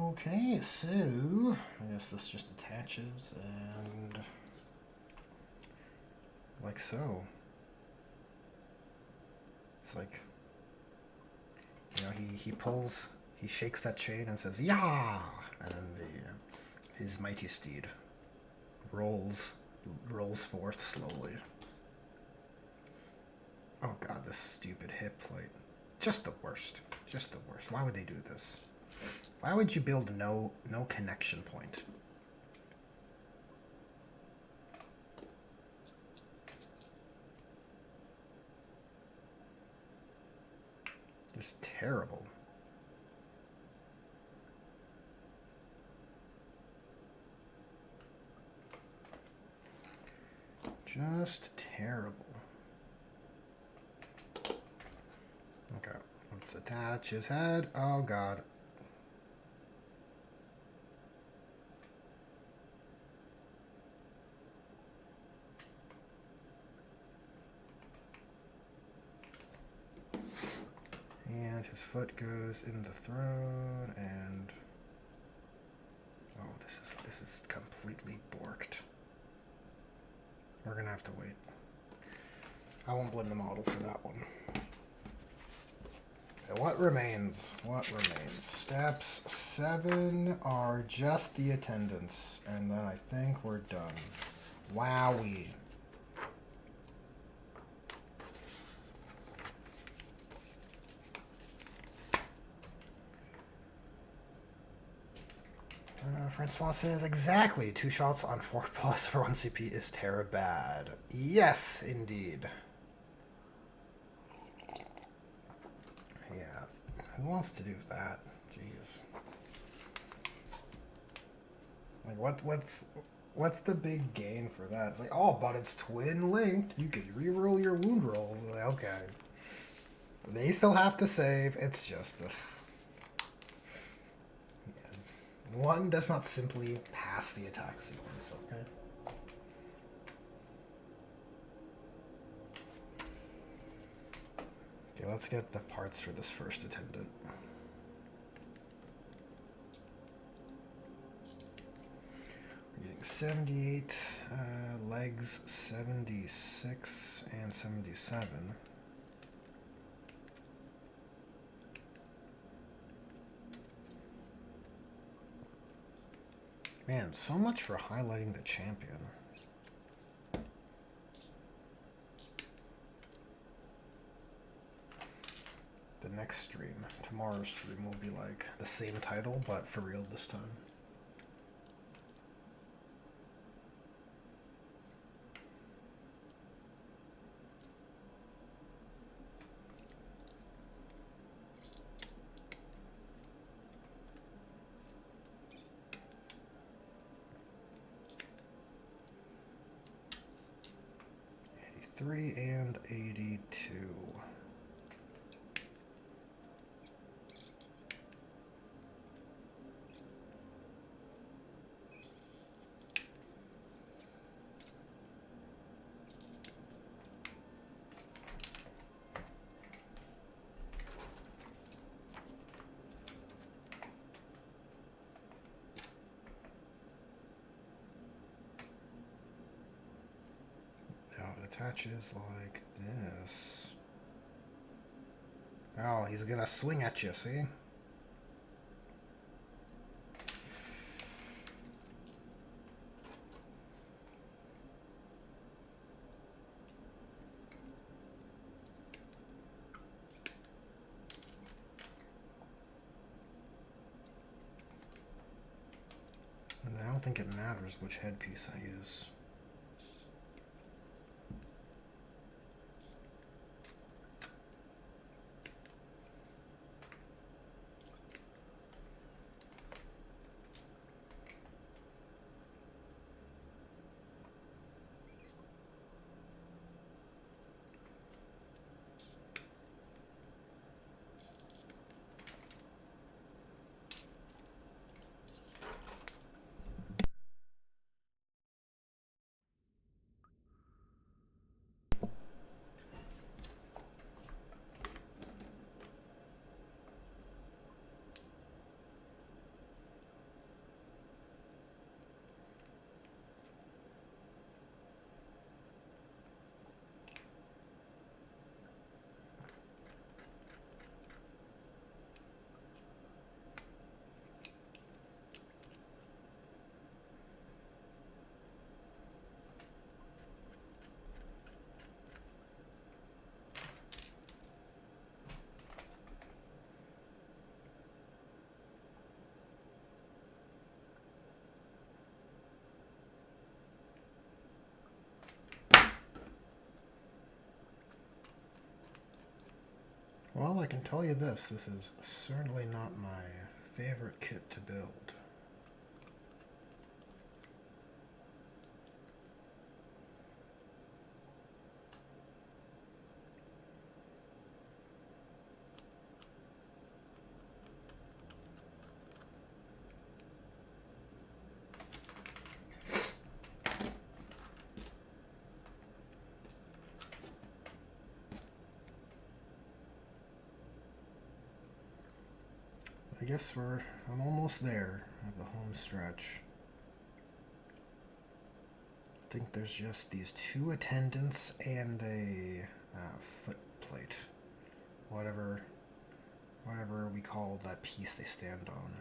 Okay, so I guess this just attaches and like so. It's like, you know, he pulls, he shakes that chain and says, "Yeah!" And then his mighty steed rolls forth slowly. Oh god, this stupid hip plate. Just the worst. Just the worst. Why would they do this? Why would you build no connection point? Just terrible. Just terrible. Okay, let's attach his head. Oh god. And his foot goes in the throne, and oh, this is completely borked. We're gonna have to wait. I won't blame the model for that one. Okay, what remains? What remains? Steps 7 are just the attendants, and then I think we're done. Wowee. Francois says, exactly, 2 shots on 4+ for 1 CP is bad. Yes, indeed. Yeah, who wants to do that? Jeez. Like, what's the big gain for that? It's like, oh, but it's twin linked. You could reroll your wound rolls. Like, okay. They still have to save. It's just... One does not simply pass the attack sequence, okay? Okay, let's get the parts for this first attendant. We're getting 78, legs 76 and 77. Man, so much for highlighting the champion. The next stream, tomorrow's stream, will be like the same title, but for real this time. 83 and 82. Attaches like this. Oh, he's gonna swing at you, see? And I don't think it matters which headpiece I use. Well, I can tell you this is certainly not my favorite kit to build. I guess I'm almost there at the home stretch. I think there's just these two attendants and a foot plate. Whatever we call that piece they stand on.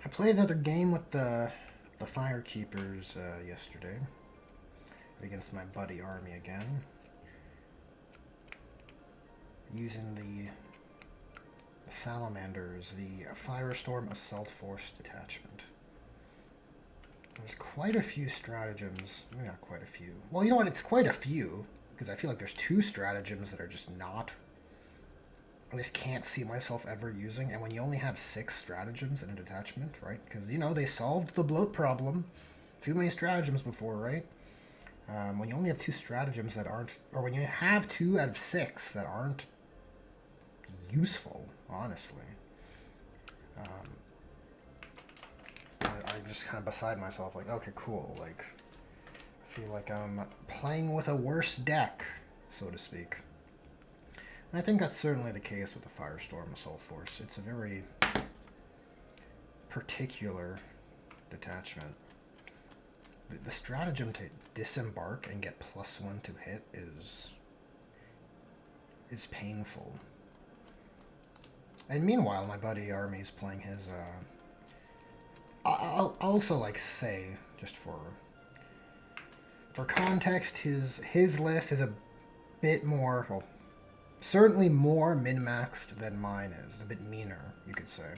I played another game with the Firekeepers yesterday against my buddy Army again, using the Salamanders, the Firestorm Assault Force Detachment. There's quite a few stratagems. Maybe not quite a few. Well, you know what? It's quite a few, because I feel like there's two stratagems that are just not... I just can't see myself ever using. And when you only have 6 stratagems in a detachment, right? Because, you know, they solved the bloat problem. Too many stratagems before, right? When you only have 2 stratagems that aren't... Or when you have 2 out of 6 that aren't useful, honestly. I'm just kind of beside myself, like, okay, cool. Like, I feel like I'm playing with a worse deck, so to speak. And I think that's certainly the case with the Firestorm Assault Force. It's a very particular detachment. The stratagem to disembark and get +1 to hit is painful. And meanwhile, my buddy Army's playing his. I'll also like say, just for context, his list is a bit more, well, certainly more min-maxed than mine is. A bit meaner, you could say.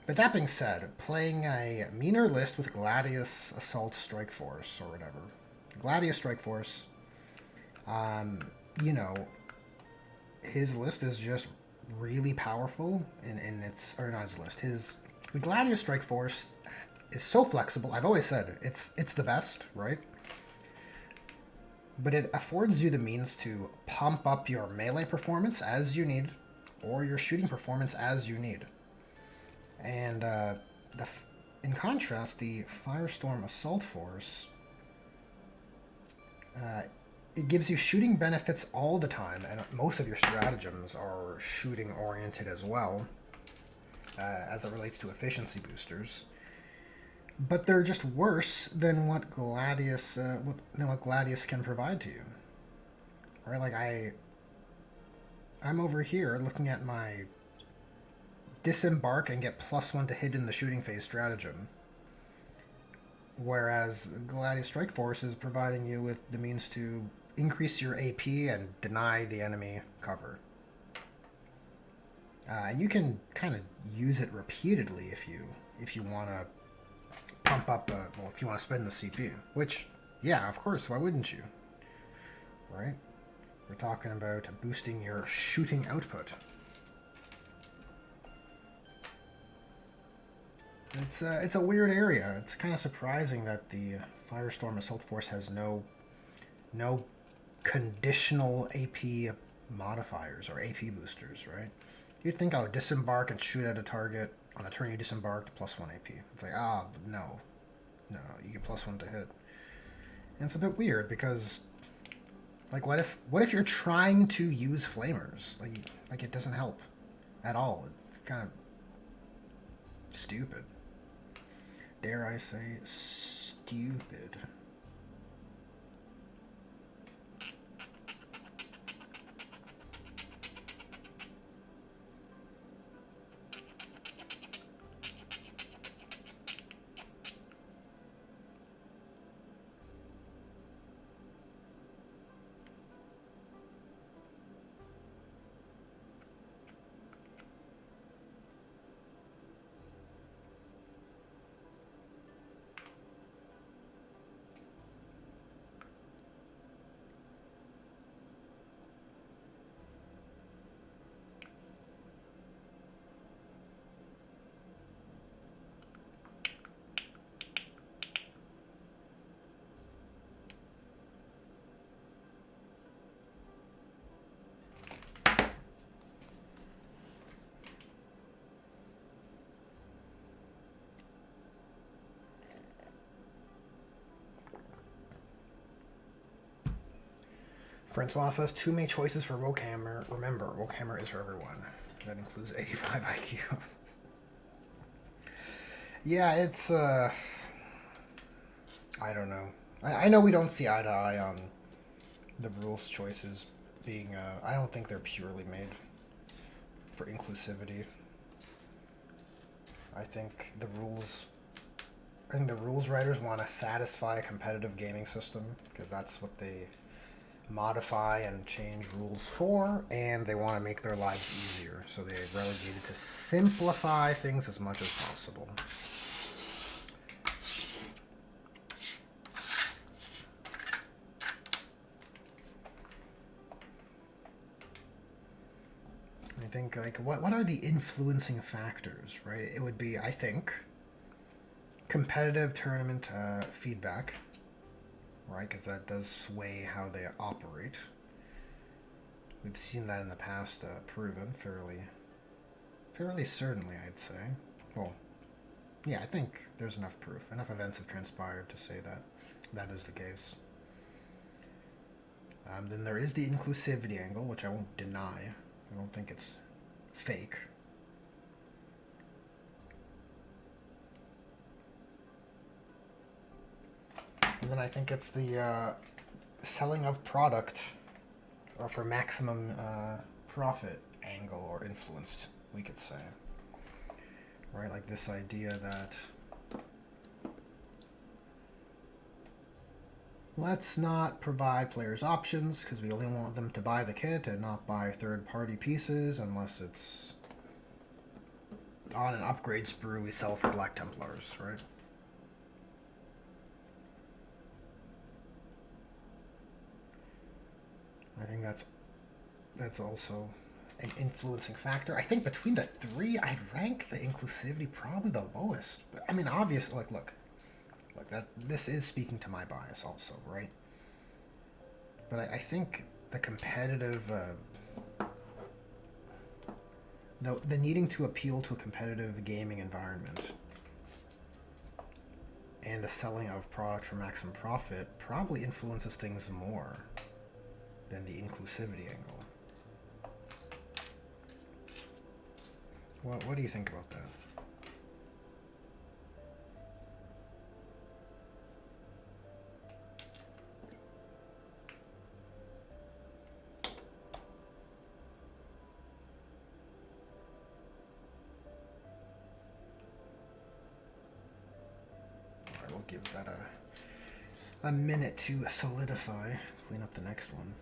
But that being said, playing a meaner list with Gladius Assault Strike Force, or whatever. Gladius Strike Force, you know, his list is just really powerful, and it's, or not his list, the Gladius Strike Force is so flexible. I've always said it's the best, right? But it affords you the means to pump up your melee performance as you need, or your shooting performance as you need. And in contrast, the Firestorm Assault Force, it gives you shooting benefits all the time, and most of your stratagems are shooting oriented as well, as it relates to efficiency boosters. But they're just worse than what Gladius can provide to you. Right? Like I'm over here looking at my disembark and get +1 to hit in the shooting phase stratagem, whereas Gladius Strike Force is providing you with the means to increase your AP and deny the enemy cover. And you can kind of use it repeatedly if you want to pump up, well, if you want to spend the CP, which, yeah, of course, why wouldn't you? Right? We're talking about boosting your shooting output. It's a weird area. It's kind of surprising that the Firestorm Assault Force has no conditional AP modifiers or AP boosters, right? You'd think, oh, disembark and shoot at a target on the turn you disembarked, +1 AP. It's like, no, you get +1 to hit. And it's a bit weird because, like, what if you're trying to use flamers? Like it doesn't help at all. It's kind of stupid. Dare I say, stupid. Francois says, too many choices for Wokehammer. Remember, Wokehammer is for everyone. That includes 85 IQ. Yeah, it's, I don't know. I know we don't see eye to eye on the rules choices being, I don't think they're purely made for inclusivity. I think the rules writers want to satisfy a competitive gaming system, because that's what they modify and change rules for, and they want to make their lives easier, so they relegated to simplify things as much as possible. I think, like, what are the influencing factors, right? It would be, I think, competitive tournament feedback, right? Because that does sway how they operate. We've seen that in the past proven fairly certainly, I'd say. Well, yeah, I think there's enough proof. Enough events have transpired to say that that is the case. Then there is the inclusivity angle, which I won't deny. I don't think it's fake. even. I think it's the selling of product or for maximum profit angle or influenced, we could say. Right, like this idea that let's not provide players options because we only want them to buy the kit and not buy third-party pieces unless it's on an upgrade sprue we sell for Black Templars, right? I think that's also an influencing factor. I think between the three, I'd rank the inclusivity probably the lowest. But I mean, obviously, look, that this is speaking to my bias also, right? But I think the competitive, the needing to appeal to a competitive gaming environment and the selling of product for maximum profit probably influences things more than the inclusivity angle. What do you think about that? All right, we'll give that a minute to solidify. Clean up the next one.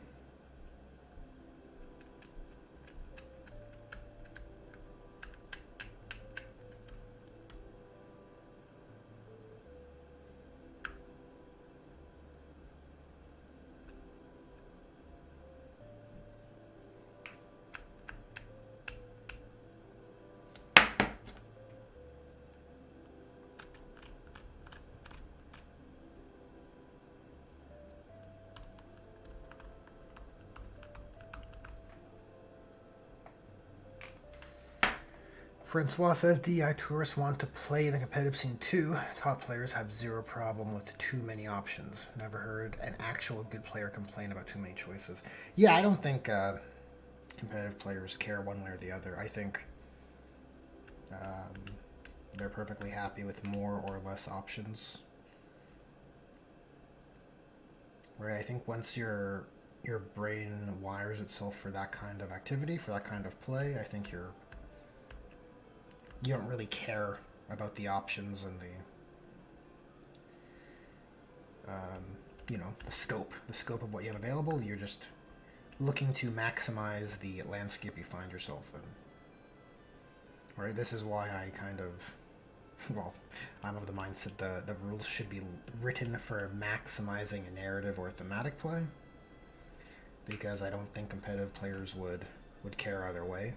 Francois says, DI tourists want to play in the competitive scene too. Top players have zero problem with too many options. Never heard an actual good player complain about too many choices. Yeah, I don't think competitive players care one way or the other. I think they're perfectly happy with more or less options. Right, I think once your brain wires itself for that kind of activity, for that kind of play, I think you don't really care about the options and the scope of what you have available. You're just looking to maximize the landscape you find yourself in. Right, this is why I kind of, well, I'm of the mindset the rules should be written for maximizing a narrative or thematic play, because I don't think competitive players would care either way,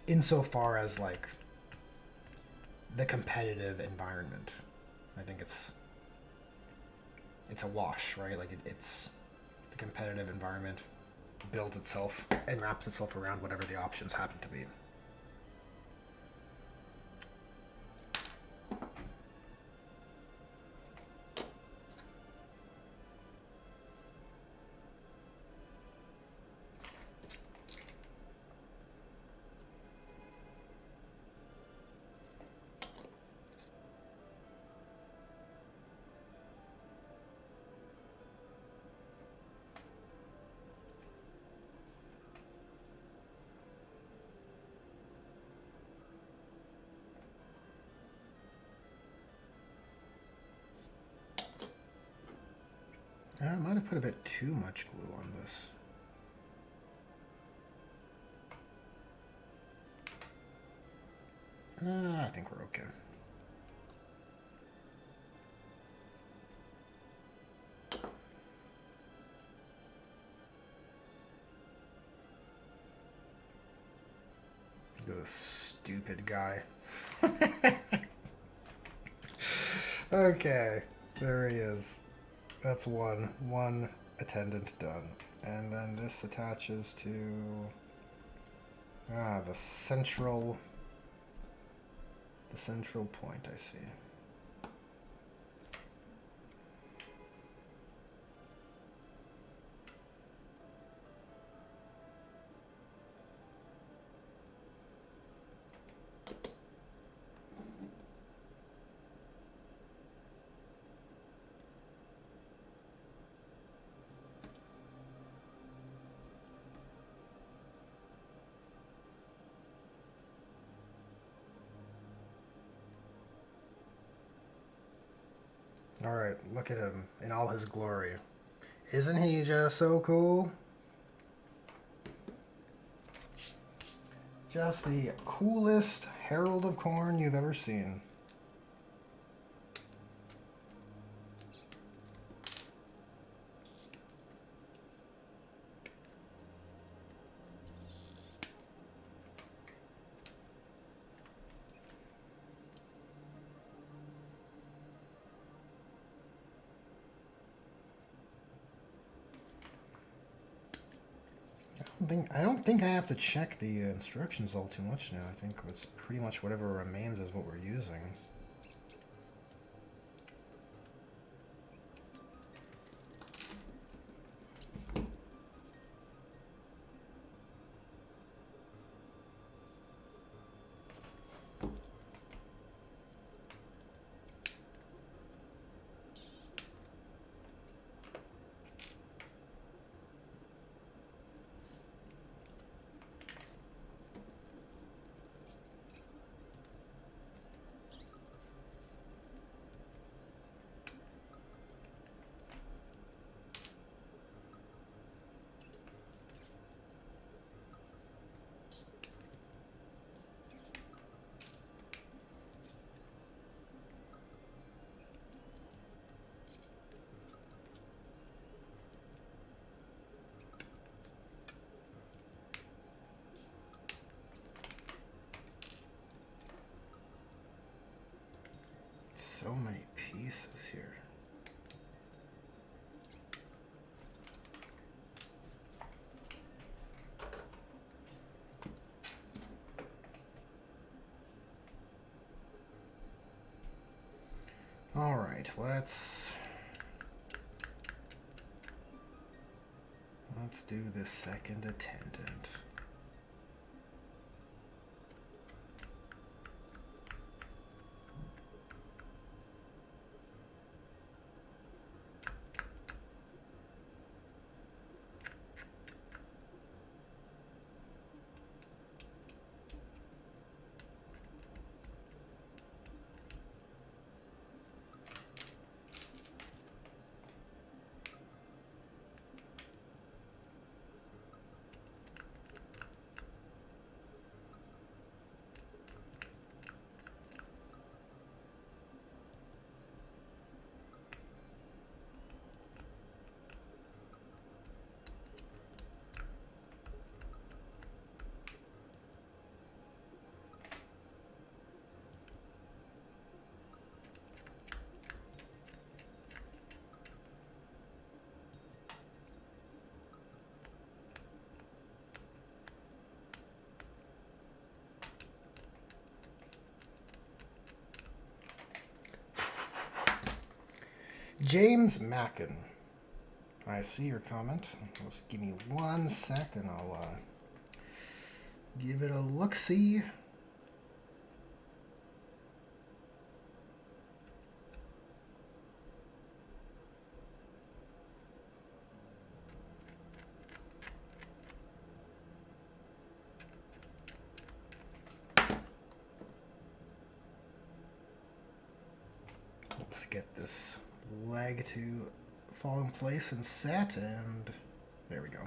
insofar as like the competitive environment. I think it's a wash, right? Like it's the competitive environment builds itself and wraps itself around whatever the options happen to be. I might have put a bit too much glue on this. I think we're okay. This stupid guy. Okay, there he is. That's one attendant done. And then this attaches to the central point, I see. Alright, look at him in all his glory. Isn't he just so cool? Just the coolest Herald of Corn you've ever seen. I don't think I have to check the instructions all too much now. I think it's pretty much whatever remains is what we're using. So many pieces here. All right, let's do the second attendant. James Mackin. I see your comment. Just give me 1 second. I'll give it a look-see. Let's get this leg to fall in place and set, and there we go.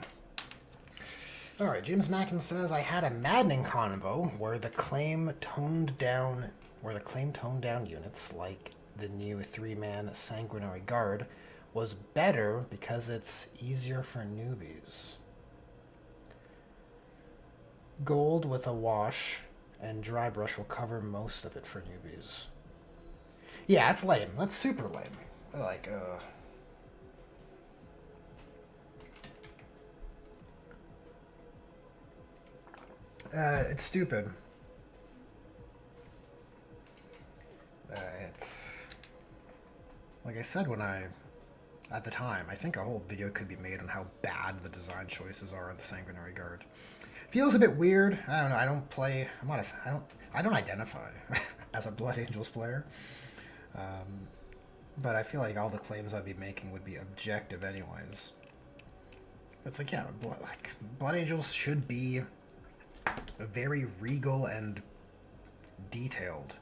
Alright, James Mackin says, I had a maddening convo where the claim toned down units like the new 3-man Sanguinary Guard was better because it's easier for newbies. Gold with a wash and dry brush will cover most of it for newbies. Yeah, that's lame. That's super lame. Like, it's stupid. It's like I said at the time, I think a whole video could be made on how bad the design choices are on the Sanguinary Guard. Feels a bit weird. I don't know. I don't identify as a Blood Angels player. But I feel like all the claims I'd be making would be objective anyways. It's like, yeah, Blood Angels should be very regal and detailed,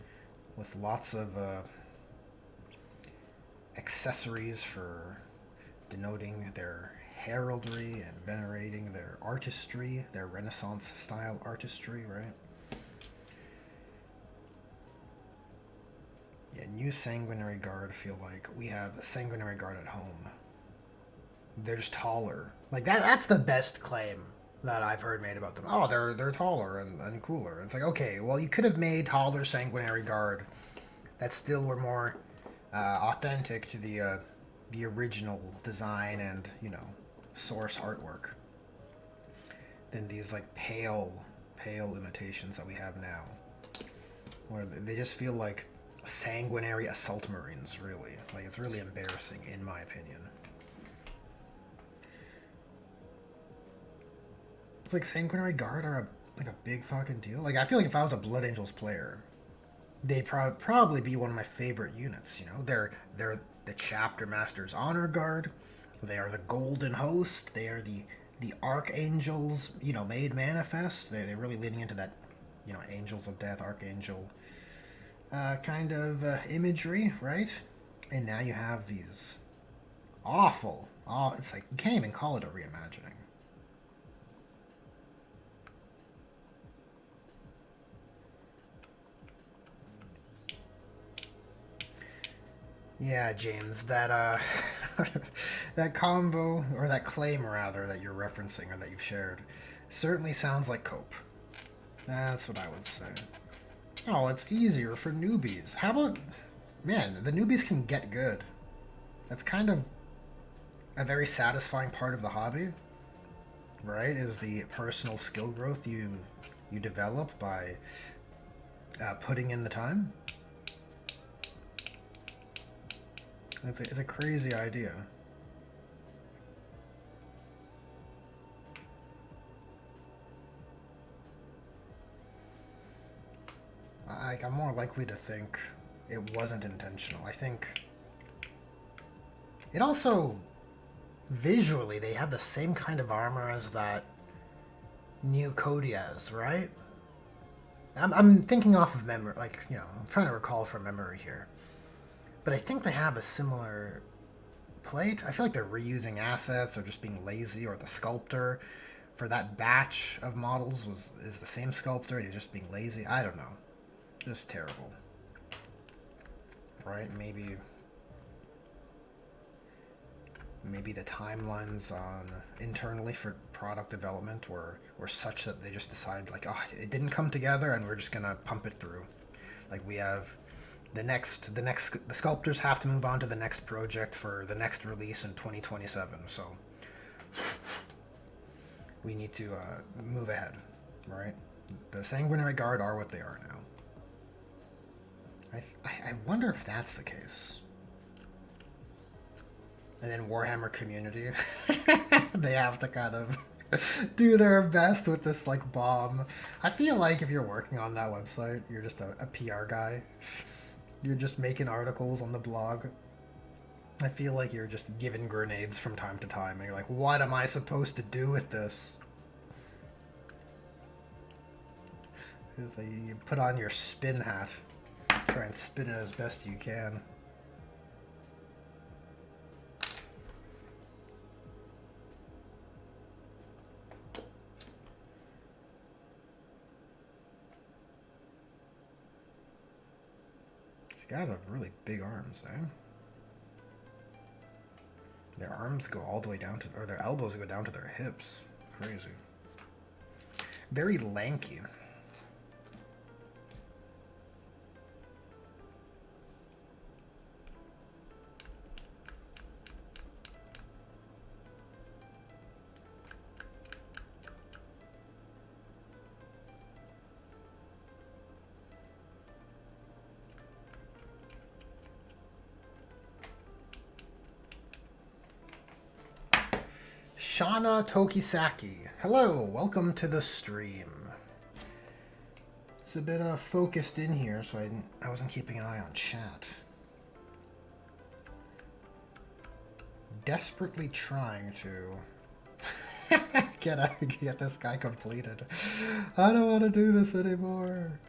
with lots of accessories for denoting their heraldry and venerating their artistry, their Renaissance style artistry, right? Yeah, new Sanguinary Guard feel like we have a Sanguinary Guard at home. They're just taller. Like that's the best claim that I've heard made about them. Oh, they're taller and cooler. It's like, okay, well you could have made taller Sanguinary Guard that still were more authentic to the original design and, you know, source artwork than these like pale imitations that we have now, where they just feel like sanguinary assault marines, really. Like, it's really embarrassing in my opinion. It's like Sanguinary Guard are like a big fucking deal. Like, I feel like if I was a Blood Angels player, they'd probably be one of my favorite units. You know, they're the Chapter Master's Honor Guard. They are the Golden Host. They are the Archangels, you know, made manifest. They're really leaning into that, you know, Angels of Death, Archangel kind of imagery, right? And now you have these awful, it's like, you can't even call it a reimagining. Yeah, James, that that combo, or that claim rather, that you're referencing or that you've shared, certainly sounds like cope. That's what I would say. Oh, it's easier for newbies. How about, man, the newbies can get good. That's kind of a very satisfying part of the hobby, right? Is the personal skill growth you develop by putting in the time. It's a crazy idea. I'm more likely to think it wasn't intentional. I think it also, visually, they have the same kind of armor as that new Kodiaz, right? I'm thinking off of memory, like, you know, I'm trying to recall from memory here. But I think they have a similar plate. I feel like they're reusing assets or just being lazy, or the sculptor for that batch of models is the same sculptor and he's just being lazy. I don't know. Just terrible. Right? Maybe the timelines on internally for product development were such that they just decided, like, oh, it didn't come together and we're just gonna pump it through. Like, we have the sculptors have to move on to the next project for the next release in 2027, so we need to move ahead, right? The Sanguinary Guard are what they are now. I wonder if that's the case. And then Warhammer Community, they have to kind of do their best with this, like, bomb. I feel like if you're working on that website, you're just a PR guy. You're just making articles on the blog. I feel like you're just given grenades from time to time, and you're like, what am I supposed to do with this? It's like you put on your spin hat. Try and spin it as best you can. These guys have really big arms, eh? Their arms go all the way down to, or their elbows go down to their hips. Crazy. Very lanky. Shana Tokisaki. Hello, welcome to the stream. It's a bit focused in here, so I wasn't keeping an eye on chat. Desperately trying to get this guy completed. I don't want to do this anymore.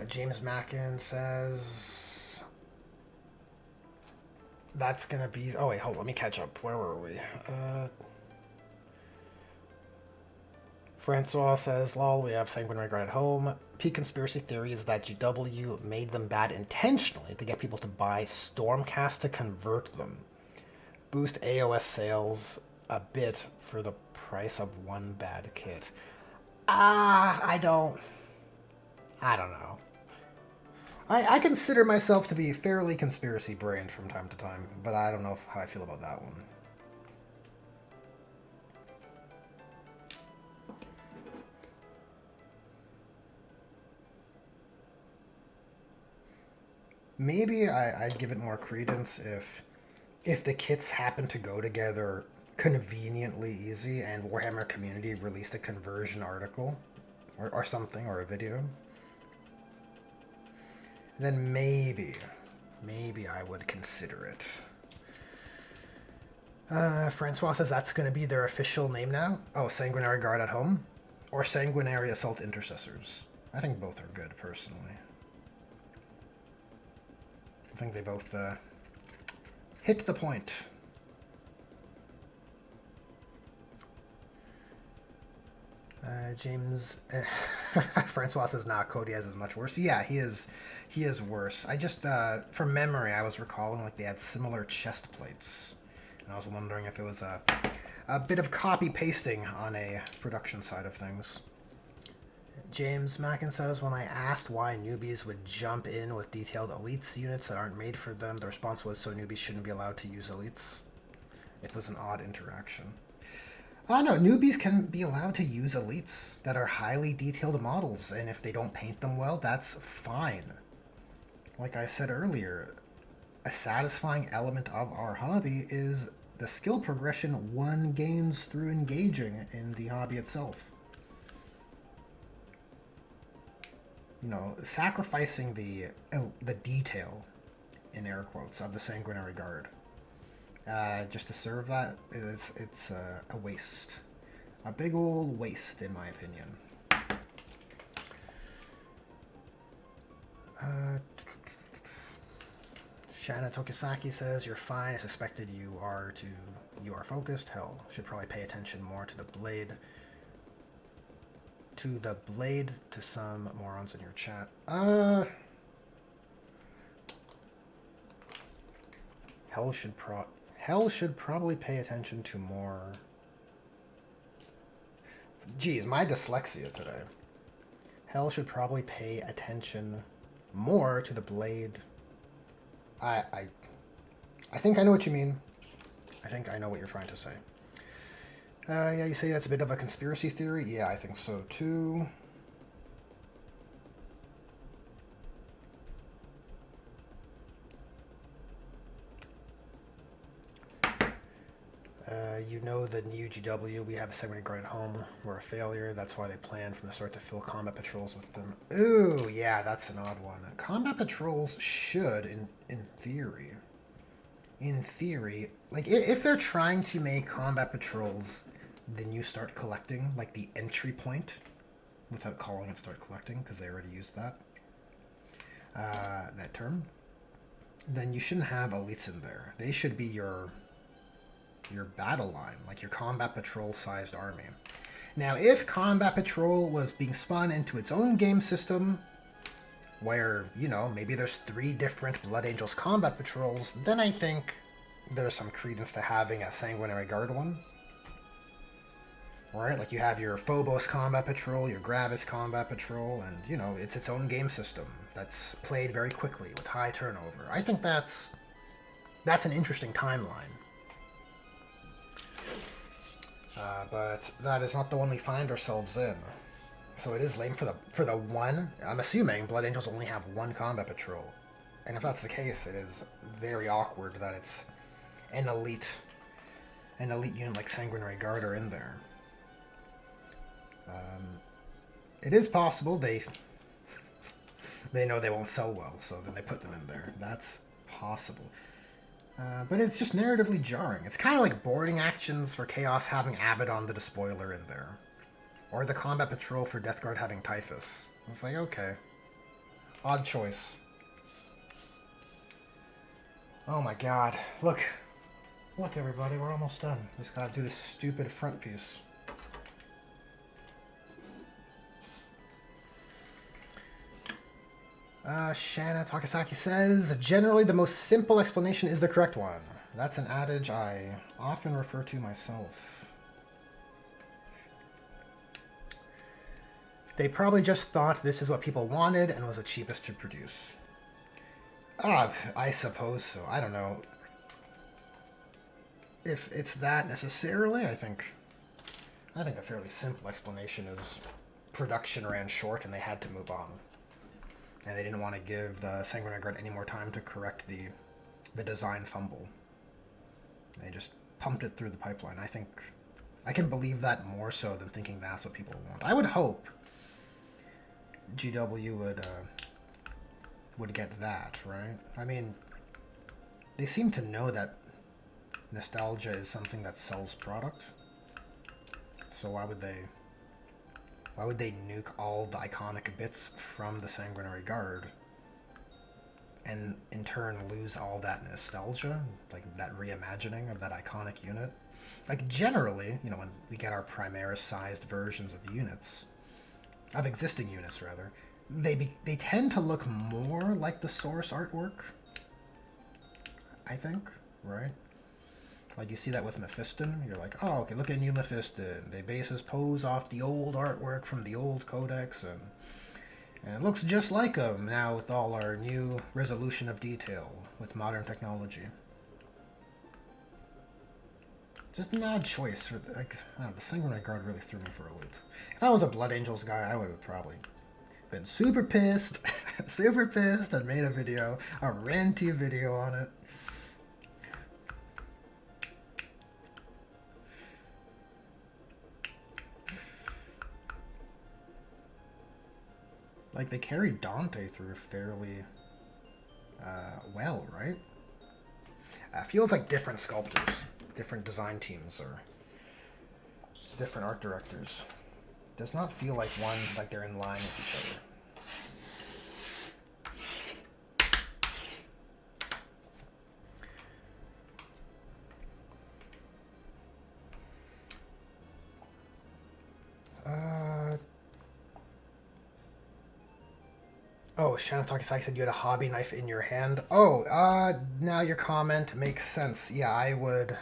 James Mackin says that's gonna be. Oh wait, hold on, let me catch up. Where were we? Francois says, lol, we have Sanguinary Guard at home. Peak conspiracy theory is that GW made them bad intentionally to get people to buy Stormcast to convert them. Boost AOS sales a bit for the price of one bad kit. I don't know. I consider myself to be fairly conspiracy-brained from time to time, but I don't know how I feel about that one. Maybe I'd give it more credence if the kits happen to go together conveniently easy and Warhammer Community released a conversion article or something, or a video. Then maybe I would consider it. Francois says that's going to be their official name now. Oh, Sanguinary Guard at Home? Or Sanguinary Assault Intercessors. I think both are good, personally. I think they both hit the point. James Francois says, nah, Cody has is much worse. Yeah, he is worse. I just from memory I was recalling like they had similar chest plates, and I was wondering if it was a bit of copy pasting on a production side of things. James Mackin says, when I asked why newbies would jump in with detailed elites units that aren't made for them, the response was so newbies shouldn't be allowed to use elites. It was an odd interaction. No, newbies can be allowed to use elites that are highly detailed models, and if they don't paint them well, that's fine. Like I said earlier, a satisfying element of our hobby is the skill progression one gains through engaging in the hobby itself. You know, sacrificing the detail, in air quotes, of the Sanguinary Guard just to serve that, it's a waste. A big old waste, in my opinion. Shanna Tokisaki says, you're fine. I suspected you are focused. Hell, should probably pay attention more to the blade. To some morons in your chat. Hell should probably pay attention to more. Geez, my dyslexia today. Hell should probably pay attention more to the blade. I think I know what you mean. I think I know what you're trying to say. Yeah, you say that's a bit of a conspiracy theory? Yeah, I think so too. You know the new GW, we have a Sanguinary Guard at home. We're a failure. That's why they planned from the start to fill combat patrols with them. Ooh, yeah, that's an odd one. Combat patrols should, in theory, like, if they're trying to make combat patrols, then you start collecting, like, the entry point, without calling it start collecting, because they already used that term, then you shouldn't have elites in there. They should be your battle line, like your combat patrol sized army. Now, if combat patrol was being spun into its own game system, where, you know, maybe there's 3 different Blood Angels combat patrols, then I think there's some credence to having a Sanguinary Guard one. Right? Like you have your Phobos combat patrol, your Gravis combat patrol, and, you know, it's its own game system that's played very quickly with high turnover. I think that's an interesting timeline. But that is not the one we find ourselves in. So it is lame for the one. I'm assuming Blood Angels only have 1 combat patrol. And if that's the case, it is very awkward that it's an elite unit like Sanguinary Guard are in there. It is possible they know they won't sell well, so then they put them in there. That's possible. But it's just narratively jarring. It's kind of like boarding actions for Chaos having Abaddon the Despoiler in there. Or the Combat Patrol for Death Guard having Typhus. It's like, okay. Odd choice. Oh my god. Look. Look, everybody, we're almost done. We just gotta do this stupid front piece. Shanna Takasaki says, generally the most simple explanation is the correct one. That's an adage I often refer to myself. They probably just thought this is what people wanted and was the cheapest to produce. I suppose so. I don't know if it's that necessarily. I think a fairly simple explanation is production ran short and they had to move on. And they didn't want to give the Sanguinary Guard any more time to correct the design fumble. They just pumped it through the pipeline. I think I can believe that more so than thinking that's what people want. I would hope GW would get that, right? I mean, they seem to know that nostalgia is something that sells product. So why would they nuke all the iconic bits from the Sanguinary Guard and in turn lose all that nostalgia, like that reimagining of that iconic unit? Like generally, you know, when we get our Primaris-sized versions of units, of existing units rather, they tend to look more like the source artwork, I think, right? Like you see that with Mephiston, you're like, oh, okay, look at new Mephiston. They base his pose off the old artwork from the old codex, and it looks just like him now with all our new resolution of detail with modern technology. Just an odd choice. For like, I don't know, the Sanguinary Guard really threw me for a loop. If I was a Blood Angels guy, I would have probably been super pissed, super pissed, and made a video, a ranty video on it. Like, they carried Dante through fairly well, right? Feels like different sculptors, different design teams, or different art directors. Does not feel like one, like they're in line with each other. Oh, Shannon Takasaki said you had a hobby knife in your hand. Oh, now your comment makes sense. Yeah, I would...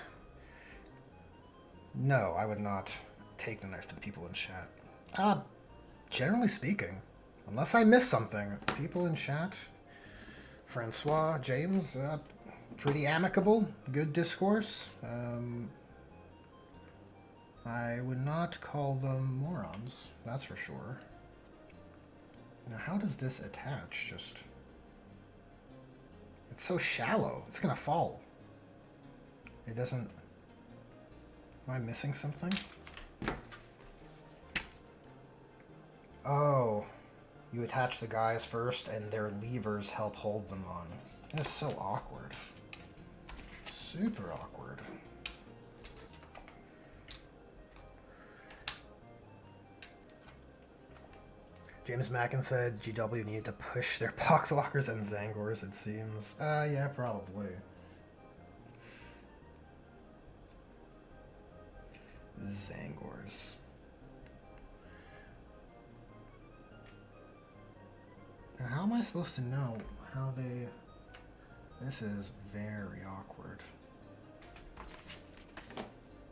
No, I would not take the knife to the people in chat. Generally speaking, unless I miss something, people in chat, Francois, James, pretty amicable, good discourse. I would not call them morons, that's for sure. Now, how does this attach? Just... It's so shallow. It's gonna fall. It doesn't... Am I missing something? Oh. You attach the guys first, and their levers help hold them on. That's so awkward. Super awkward. James Mackin said GW needed to push their Poxwalkers and Zangors, it seems. Yeah, probably. Zangors. Now, how am I supposed to know how they... This is very awkward.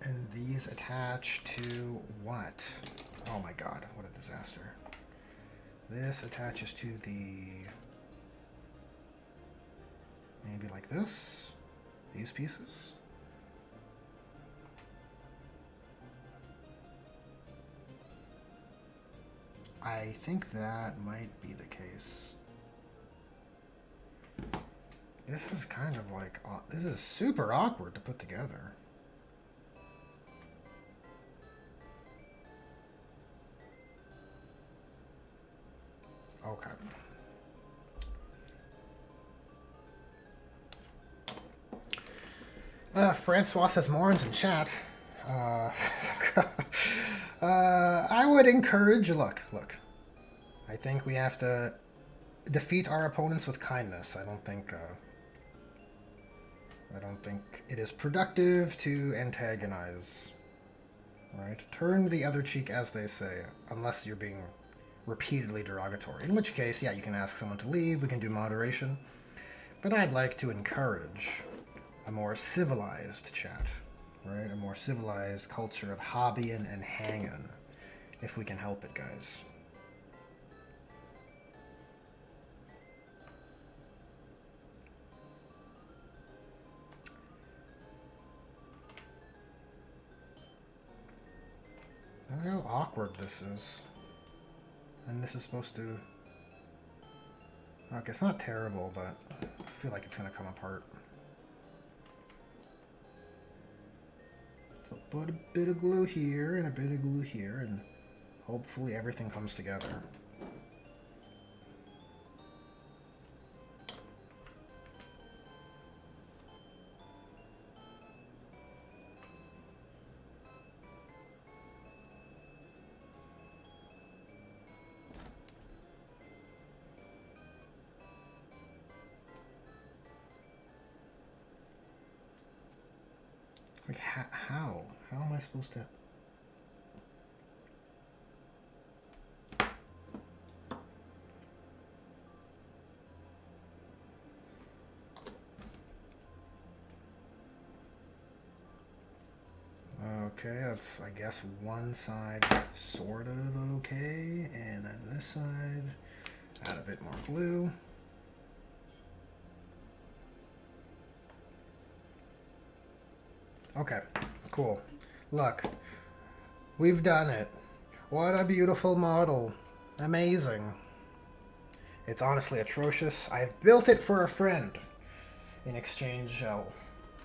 And these attach to what? Oh my god, what a disaster. This attaches to the... Maybe like this? These pieces? I think that might be the case. This is kind of like... This is super awkward to put together. Okay. Francois says morons in chat. I would encourage... Look. I think we have to defeat our opponents with kindness. I don't think it is productive to antagonize. Right? Turn the other cheek, as they say, unless you're being repeatedly derogatory. In which case, yeah, you can ask someone to leave. We can do moderation. But I'd like to encourage a more civilized chat, right? A more civilized culture of hobbying and hanging, if we can help it, guys. Look how awkward this is. And this is supposed to... Okay, it's not terrible, but I feel like it's going to come apart. So put a bit of glue here and a bit of glue here, and hopefully everything comes together. Like, how? How am I supposed to... Okay, that's, I guess, one side sort of okay, and then this side, add a bit more glue. Okay, cool. Look, we've done it. What a beautiful model. Amazing. It's honestly atrocious. I've built it for a friend. In exchange,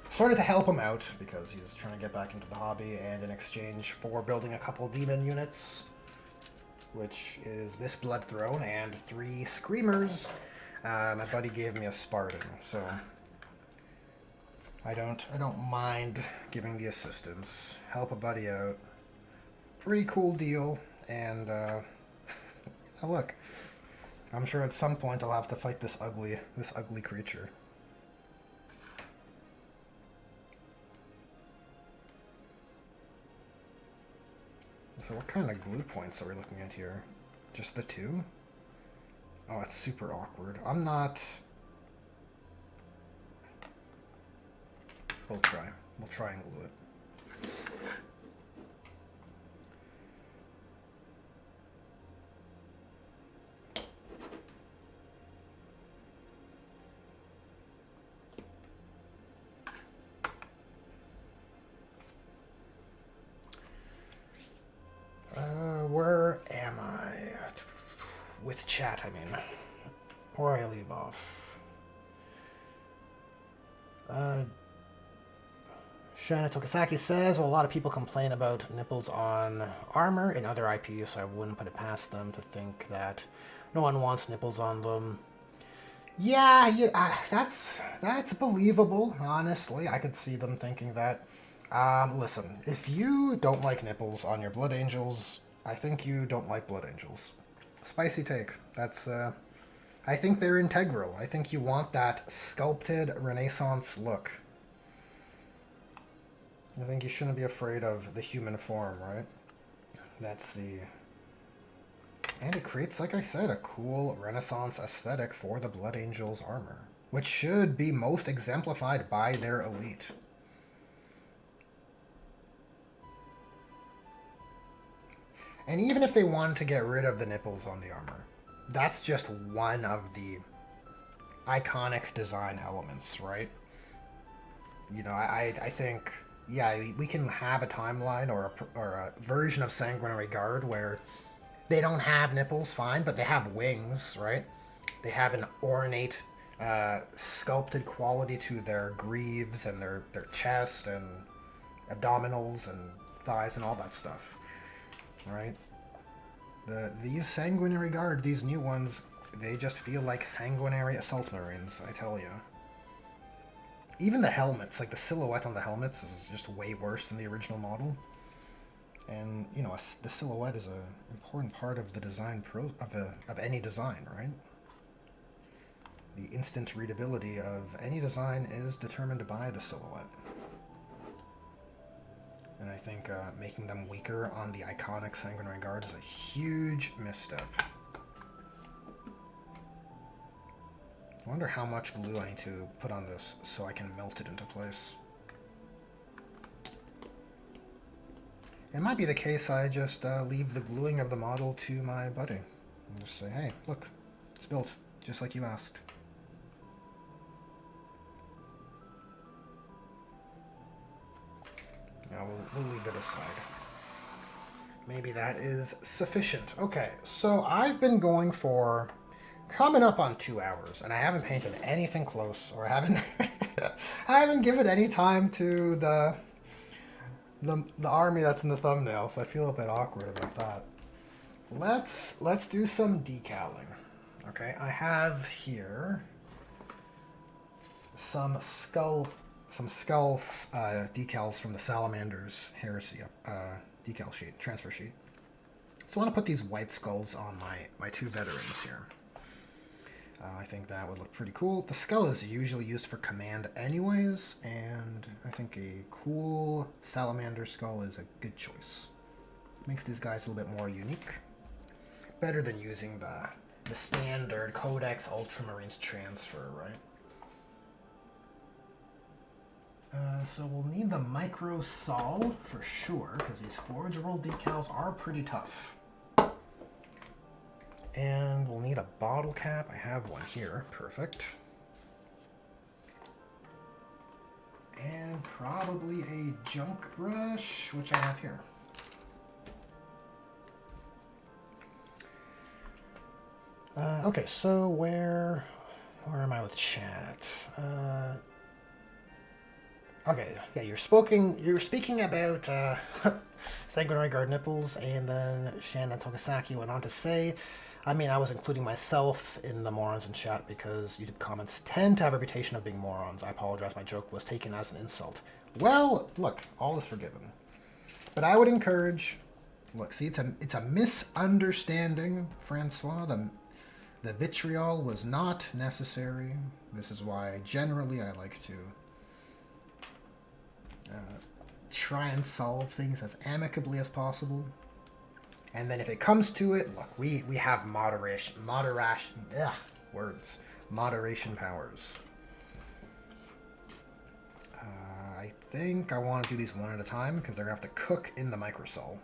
sort of to help him out, because he's trying to get back into the hobby, and in exchange for building a couple demon units, which is this Blood Throne and 3 Screamers, my buddy gave me a Spartan, so I don't mind giving the assistance. Help a buddy out. Pretty cool deal, and oh, look, I'm sure at some point I'll have to fight this ugly creature. So what kind of glue points are we looking at here? Just the 2? Oh, it's super awkward. I'm not... We'll try. We'll try and glue it. Where am I? With chat, I mean. Where I leave off. Shana Tokisaki says, well, a lot of people complain about nipples on armor in other IPs, so I wouldn't put it past them to think that no one wants nipples on them. Yeah, that's believable, honestly. I could see them thinking that. Listen, if you don't like nipples on your Blood Angels, I think you don't like Blood Angels. Spicy take. That's, I think they're integral. I think you want that sculpted Renaissance look. I think you shouldn't be afraid of the human form, right? That's the... And it creates, like I said, a cool Renaissance aesthetic for the Blood Angels armor, which should be most exemplified by their elite. And even if they wanted to get rid of the nipples on the armor, that's just one of the iconic design elements, right? You know, I think, yeah, we can have a timeline or a version of Sanguinary Guard where they don't have nipples, fine, but they have wings, right? They have an ornate, sculpted quality to their greaves and their chest and abdominals and thighs and all that stuff. Right? These Sanguinary Guard, these new ones, they just feel like sanguinary assault marines, I tell you. Even the helmets, like the silhouette on the helmets is just way worse than the original model. And, you know, the silhouette is an important part of the design of any design, right? the instant readability of any design is determined by the silhouette. And I think making them weaker on the iconic Sanguinary Guard is a huge misstep. I wonder how much glue I need to put on this so I can melt it into place. It might be the case I just leave the gluing of the model to my buddy. And just say, hey, look, it's built, just like you asked. Now we'll leave it aside. Maybe that is sufficient. Okay, so I've been going for coming up on 2 hours, and I haven't painted anything close, or I haven't given any time to the army that's in the thumbnail, so I feel a bit awkward about that. Let's do some decaling. Okay, I have here some skull decals from the Salamander's Heresy decal sheet, transfer sheet. So I want to put these white skulls on my two veterans here. I think that would look pretty cool. The skull is usually used for command anyways, and I think a cool Salamander skull is a good choice. Makes these guys a little bit more unique. Better than using the standard Codex Ultramarines transfer, right? So we'll need the Micro Sol for sure, because these Forge World decals are pretty tough. And we'll need a bottle cap. I have one here. Perfect. And probably a junk brush, which I have here. Okay, so where am I with chat? Okay, yeah, you're speaking about Sanguinary Guard nipples, and then Shannon Togasaki went on to say, I mean, I was including myself in the morons in chat because YouTube comments tend to have a reputation of being morons. I apologize, my joke was taken as an insult. Well, look, all is forgiven. But I would encourage, look, see, it's a misunderstanding, Francois. The vitriol was not necessary. This is why generally I like to try and solve things as amicably as possible. And then if it comes to it, look, we have moderation powers. I think I want to do these one at a time because they're going to have to cook in the microsol.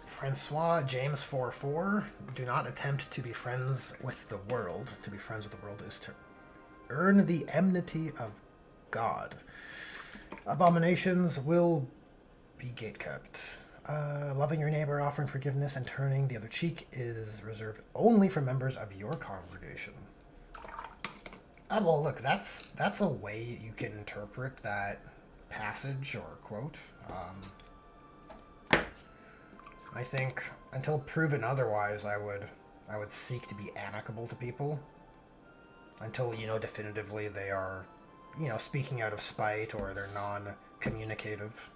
Francois James 44, do not attempt to be friends with the world. To be friends with the world is to earn the enmity of God. Abominations will be gatekept. Loving your neighbor, offering forgiveness, and turning the other cheek is reserved only for members of your congregation. Well, look, that's a way you can interpret that passage or quote. I think until proven otherwise, I would seek to be amicable to people until, definitively they are, speaking out of spite or they're non-communicative.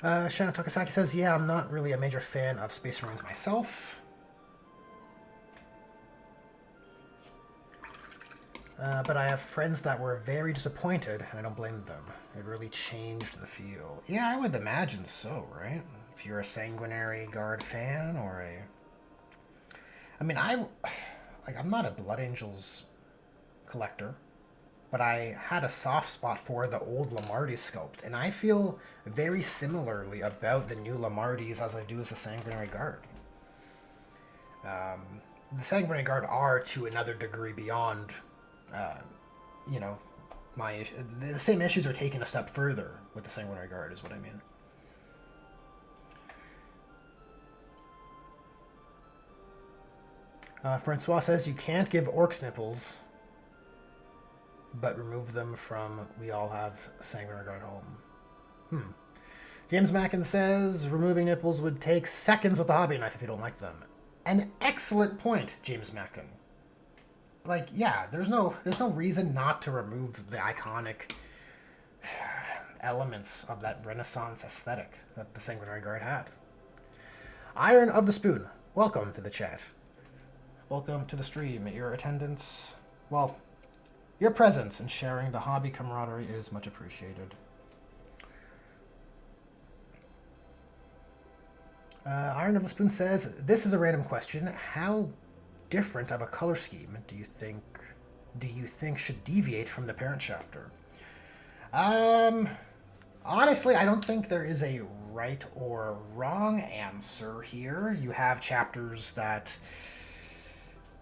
Shannon Tokusaki says, yeah, I'm not really a major fan of Space Marines myself. But I have friends that were very disappointed, and I don't blame them. It really changed the feel. Yeah, I would imagine so, right? If you're a Sanguinary Guard fan, or I'm not a Blood Angels collector, but I had a soft spot for the old Lamardi sculpt, and I feel very similarly about the new Lamardis as I do as the Sanguinary Guard. The Sanguinary Guard are, to another degree, beyond... the same issues are taken a step further with the Sanguinary Guard, is what I mean. Francois says you can't give orcs nipples, but remove them from we all have Sanguinary Guard home. James Mackin says removing nipples would take seconds with a hobby knife if you don't like them. An excellent point, James Mackin. like, yeah, there's no reason not to remove the iconic elements of that Renaissance aesthetic that the Sanguinary Guard had. Iron of the Spoon, welcome to the chat. Welcome to the stream. Your attendance, well, your presence and sharing the hobby camaraderie is much appreciated. Iron of the Spoon says, this is a random question. How different of a color scheme do you think should deviate from the parent chapter? Honestly, I don't think there is a right or wrong answer here. You have chapters that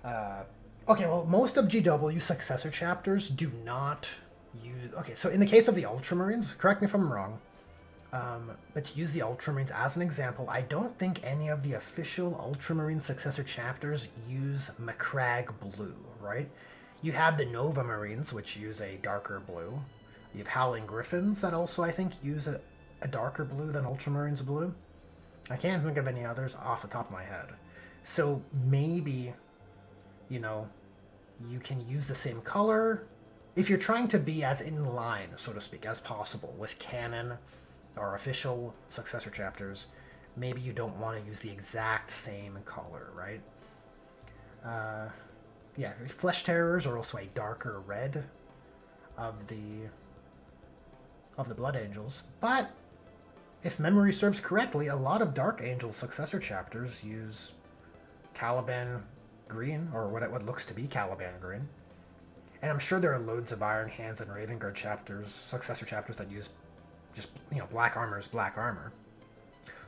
okay, well, most of GW successor chapters do not use... Okay, so in the case of the Ultramarines, correct me if I'm wrong, but to use the Ultramarines as an example, I don't think any of the official Ultramarine successor chapters use Macragge blue, right? You have the Nova Marines, which use a darker blue. You have Howling Griffins that also, I think, use a darker blue than Ultramarines blue. I can't think of any others off the top of my head. So maybe, you know, you can use the same color if you're trying to be as in line, so to speak, as possible with canon or official successor chapters. Maybe you don't want to use the exact same color, right? Yeah, Flesh Terrors are also a darker red of the Blood Angels, but if memory serves correctly, a lot of Dark Angel successor chapters use Caliban green, or what looks to be Caliban green. And I'm sure there are loads of Iron Hands and Raven Guard chapters, successor chapters that use just, you know, black armor is black armor.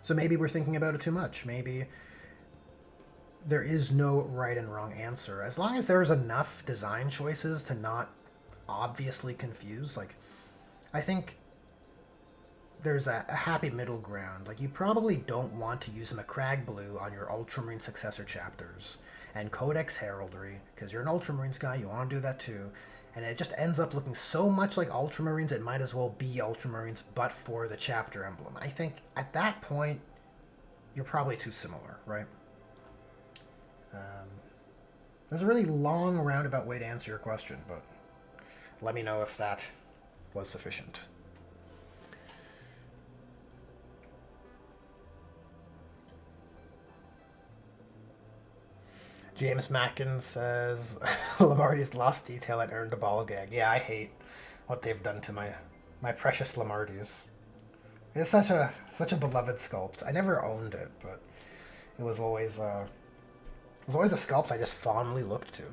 So maybe we're thinking about it too much. Maybe there is no right and wrong answer. As long as there's enough design choices to not obviously confuse, like, I think there's a happy middle ground. Like, you probably don't want to use Macragge blue on your Ultramarine successor chapters and Codex Heraldry, because you're an Ultramarines guy, you want to do that too, and it just ends up looking so much like Ultramarines, it might as well be Ultramarines, but for the chapter emblem. I think at that point, you're probably too similar, right? There's a really long, roundabout way to answer your question, but let me know if that was sufficient. James Mackin says, Lamarty's lost detail had earned a ball gag. Yeah, I hate what they've done to my precious Lamartys. It's such a beloved sculpt. I never owned it, but it was always a sculpt I just fondly looked to.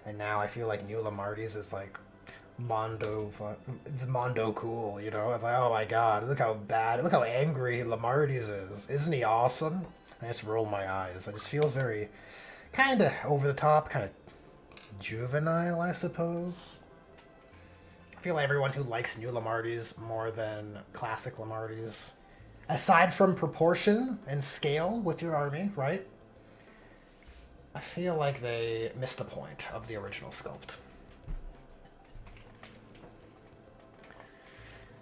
And now I feel like new Lamartys is like it's Mondo cool, you know? It's like, oh my god, look how bad, look how angry Lamartys is. Isn't he awesome? I just roll my eyes. It just feels very kind of over the top, kind of juvenile, I suppose. I feel like everyone who likes new Lamartys more than classic Lamartys, aside from proportion and scale with your army, right? I feel like they missed the point of the original sculpt.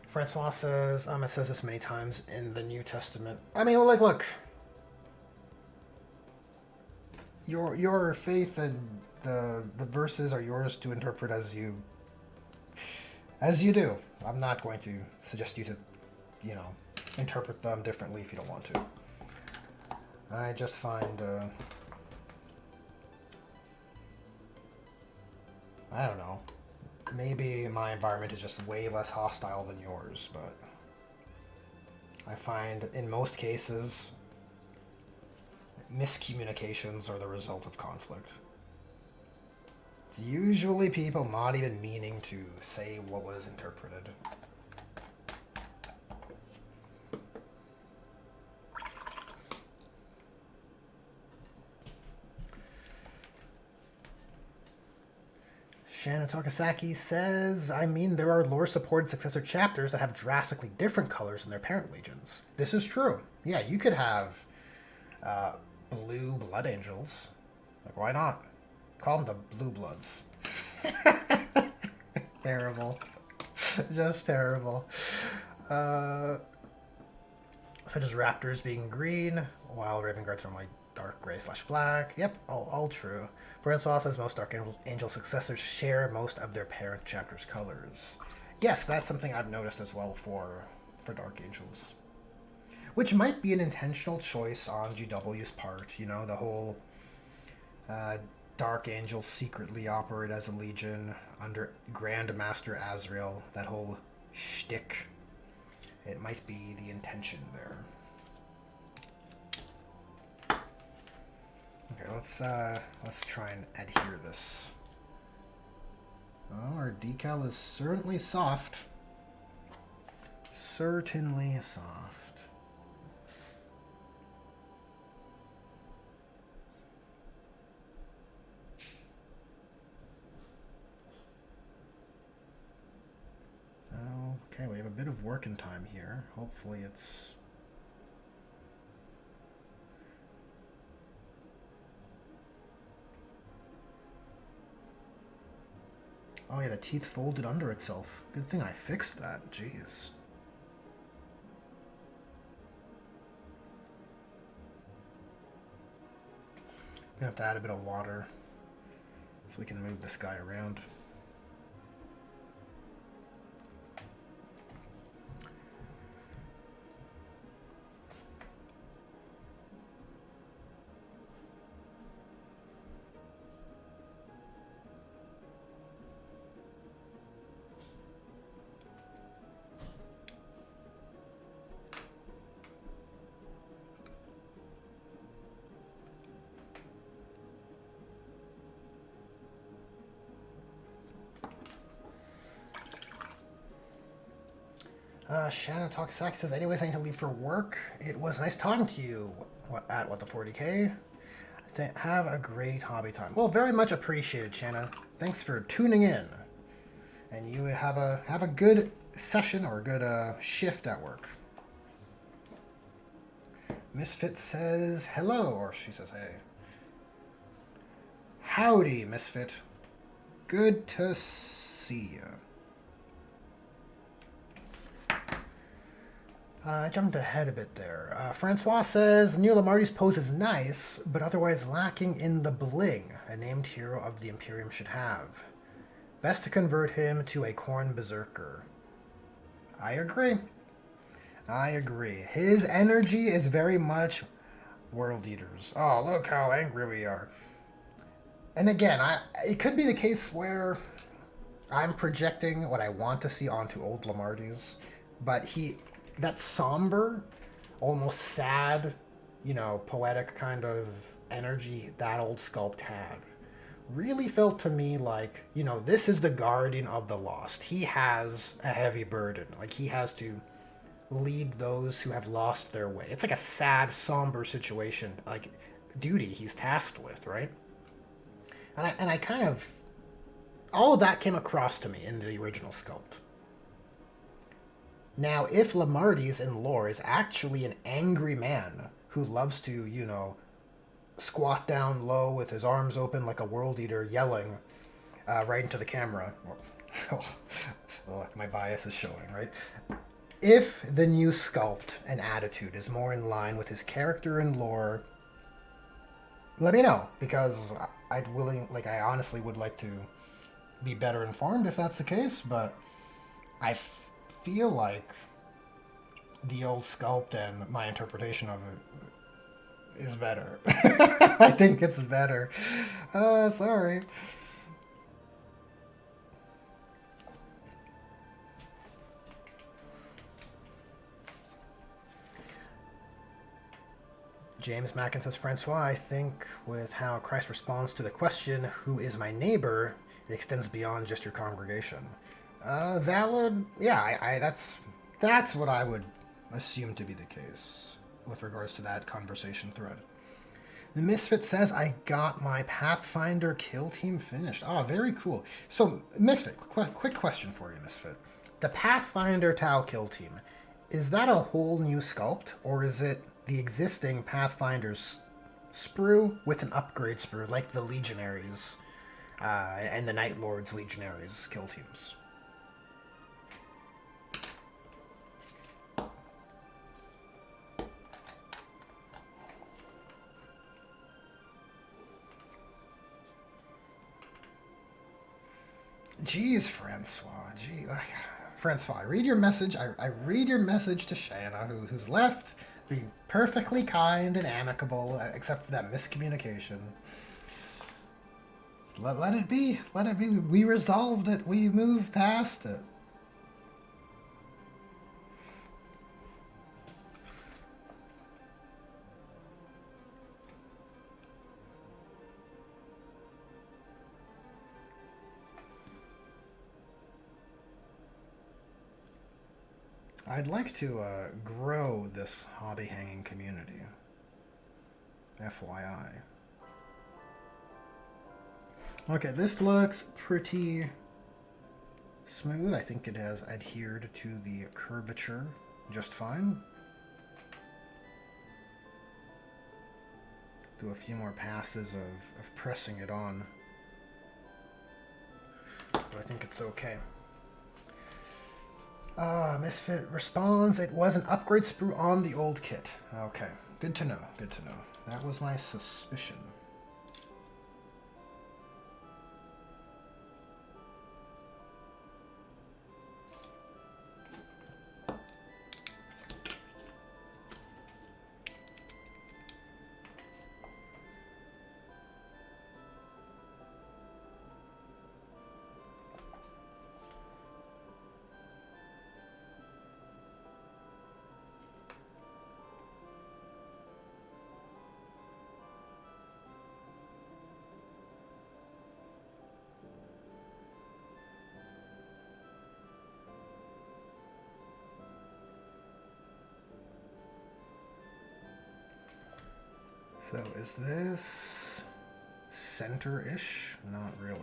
Francois says, it says this many times in the New Testament. I mean, well, like, look. Your faith and the verses are yours to interpret as you do. I'm not going to suggest you to, you know, interpret them differently if you don't want to. I just find, I don't know, maybe my environment is just way less hostile than yours, but I find in most cases miscommunications are the result of conflict. It's usually people not even meaning to say what was interpreted. Shannon Takasaki says, I mean, there are lore-supported successor chapters that have drastically different colors than their parent legions. This is true. Yeah, you could have blue Blood Angels. Like, why not? Call them the Blue Bloods. Terrible. Just terrible. Such as Raptors being green, while Raven Guards are like Dark gray slash black. Yep, all true. Francois says most Dark Angel successors share most of their parent chapter's colors. Yes, that's something I've noticed as well for Dark Angels. Which might be an intentional choice on GW's part. You know, the whole Dark Angels secretly operate as a legion under Grandmaster Azrael. That whole shtick. It might be the intention there. Okay, let's try and adhere this. Oh, our decal is certainly soft. Certainly soft. Okay, we have a bit of working time here. Hopefully it's... Oh yeah, the teeth folded under itself. Good thing I fixed that. Jeez. Gonna have to add a bit of water so we can move this guy around. Shannon Talksaki says, anyways, I need to leave for work. It was nice talking to you at What the 40K. Have a great hobby time. Well, very much appreciated, Shannon. Thanks for tuning in. And you have a good session or a good shift at work. Misfit says hello, or she says hey. Howdy, Misfit. Good to see you. I jumped ahead a bit there. Francois says, Neil Lamarty's pose is nice, but otherwise lacking in the bling a named hero of the Imperium should have. Best to convert him to a Khorne Berserker. I agree. I agree. His energy is very much World Eaters. Oh, look how angry we are. And again, it could be the case where I'm projecting what I want to see onto old Lamarty's, but that somber, almost sad, poetic kind of energy that old sculpt had really felt to me like, this is the guardian of the lost. He has a heavy burden. Like, he has to lead those who have lost their way. It's like a sad, somber situation, like duty he's tasked with, right? And I kind of, all of that came across to me in the original sculpt. Now, if Lamarty's in lore is actually an angry man who loves to, squat down low with his arms open like a world eater, yelling right into the camera. Well, my bias is showing, right? If the new sculpt and attitude is more in line with his character and lore, let me know, because I honestly would like to be better informed if that's the case, but I feel like the old sculpt and my interpretation of it is better. I think it's better. Sorry. James Mackin says, Francois, I think with how Christ responds to the question, who is my neighbor, it extends beyond just your congregation. Valid. Yeah, that's what I would assume to be the case with regards to that conversation thread. The Misfit says, I got my Pathfinder kill team finished. Oh, very cool. So, Misfit, quick question for you, Misfit. The Pathfinder Tau kill team, is that a whole new sculpt, or is it the existing Pathfinder's sprue with an upgrade sprue, like the Legionaries and the Night Lord's Legionaries kill teams? Jeez, Francois. Gee, Francois, I read your message. I read your message to Shayna, who's left, being perfectly kind and amicable, except for that miscommunication. Let it be. Let it be. We resolved it. We moved past it. I'd like to grow this hobby hanging community. FYI. Okay, this looks pretty smooth. I think it has adhered to the curvature just fine. Do a few more passes of pressing it on. But I think it's okay. Misfit responds, it was an upgrade sprue on the old kit. Okay, good to know, good to know. That was my suspicion. So is this center-ish? Not really.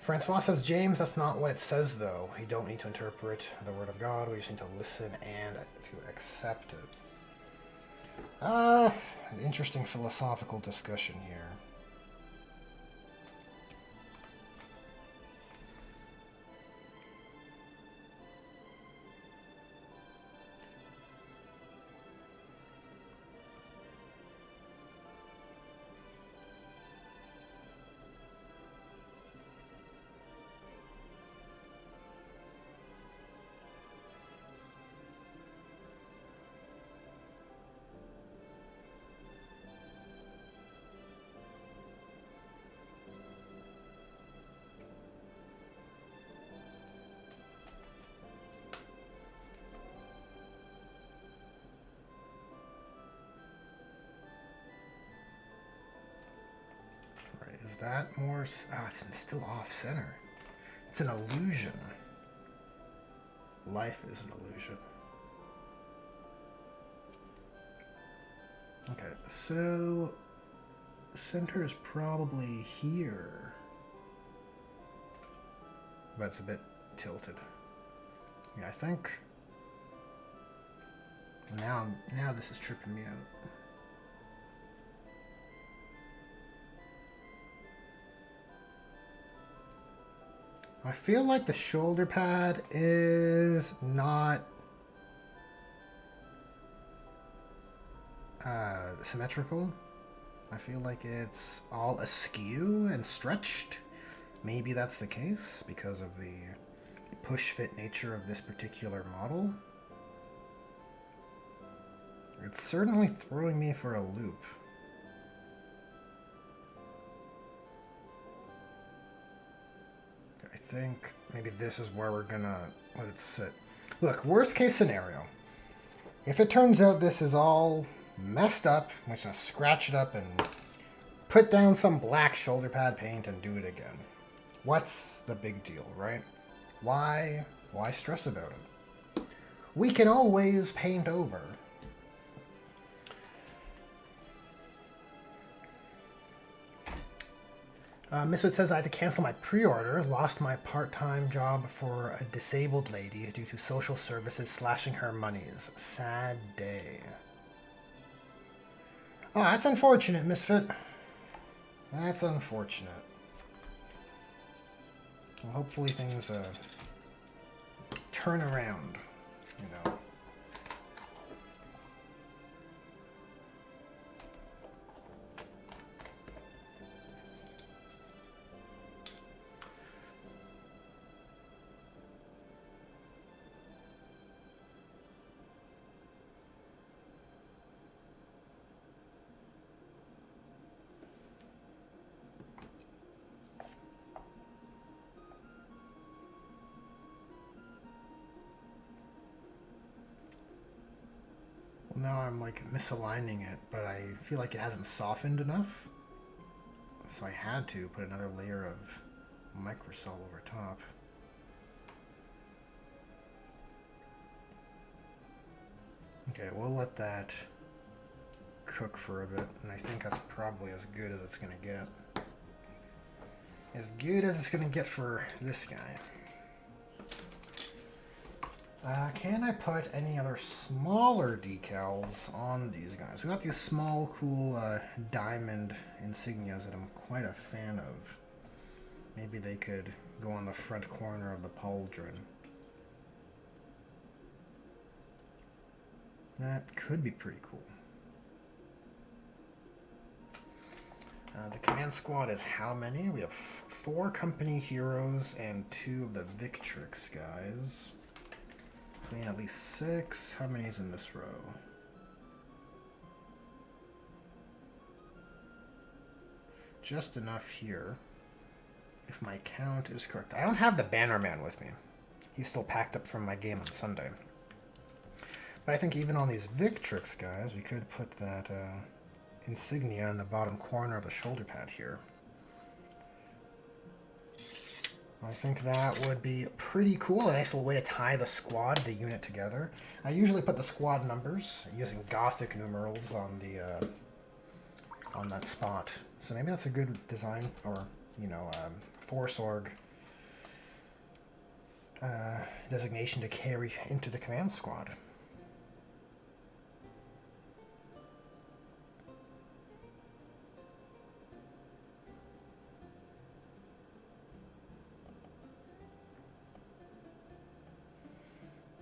Francois says, James, that's not what it says, though. You don't need to interpret the Word of God. We just need to listen and to accept it. Interesting philosophical discussion here. Is that more? Oh, it's still off center. It's an illusion. Life is an illusion. Okay, so center is probably here, but it's a bit tilted. Yeah, I think now this is tripping me out. I feel like the shoulder pad is not symmetrical. I feel like it's all askew and stretched. Maybe that's the case because of the push-fit nature of this particular model. It's certainly throwing me for a loop. I think maybe this is where we're gonna let it sit. Look, worst case scenario. If it turns out this is all messed up, I'm just gonna scratch it up and put down some black shoulder pad paint and do it again. What's the big deal, right? Why stress about it? We can always paint over. Misfit says I had to cancel my pre-order, lost my part-time job for a disabled lady due to social services slashing her monies. Sad day. Oh, that's unfortunate, Misfit. That's unfortunate. Well, hopefully things turn around, you know. Well, now I'm like misaligning it, but I feel like it hasn't softened enough. So I had to put another layer of microsol over top. Okay, we'll let that cook for a bit, and I think that's probably as good as it's gonna get. As good as it's gonna get for this guy. Can I put any other smaller decals on these guys? We got these small, cool diamond insignias that I'm quite a fan of. Maybe they could go on the front corner of the pauldron. That could be pretty cool. The command squad is how many? We have 4 company heroes and 2 of the Victrix guys. So we need at least 6. How many is in this row? Just enough here, if my count is correct. I don't have the Bannerman with me. He's still packed up from my game on Sunday. But I think even on these Victrix guys, we could put that insignia in the bottom corner of the shoulder pad here. I think that would be pretty cool. A nice little way to tie the squad, the unit together. I usually put the squad numbers using Gothic numerals on the on that spot. So maybe that's a good design, or you know, force org designation to carry into the command squad.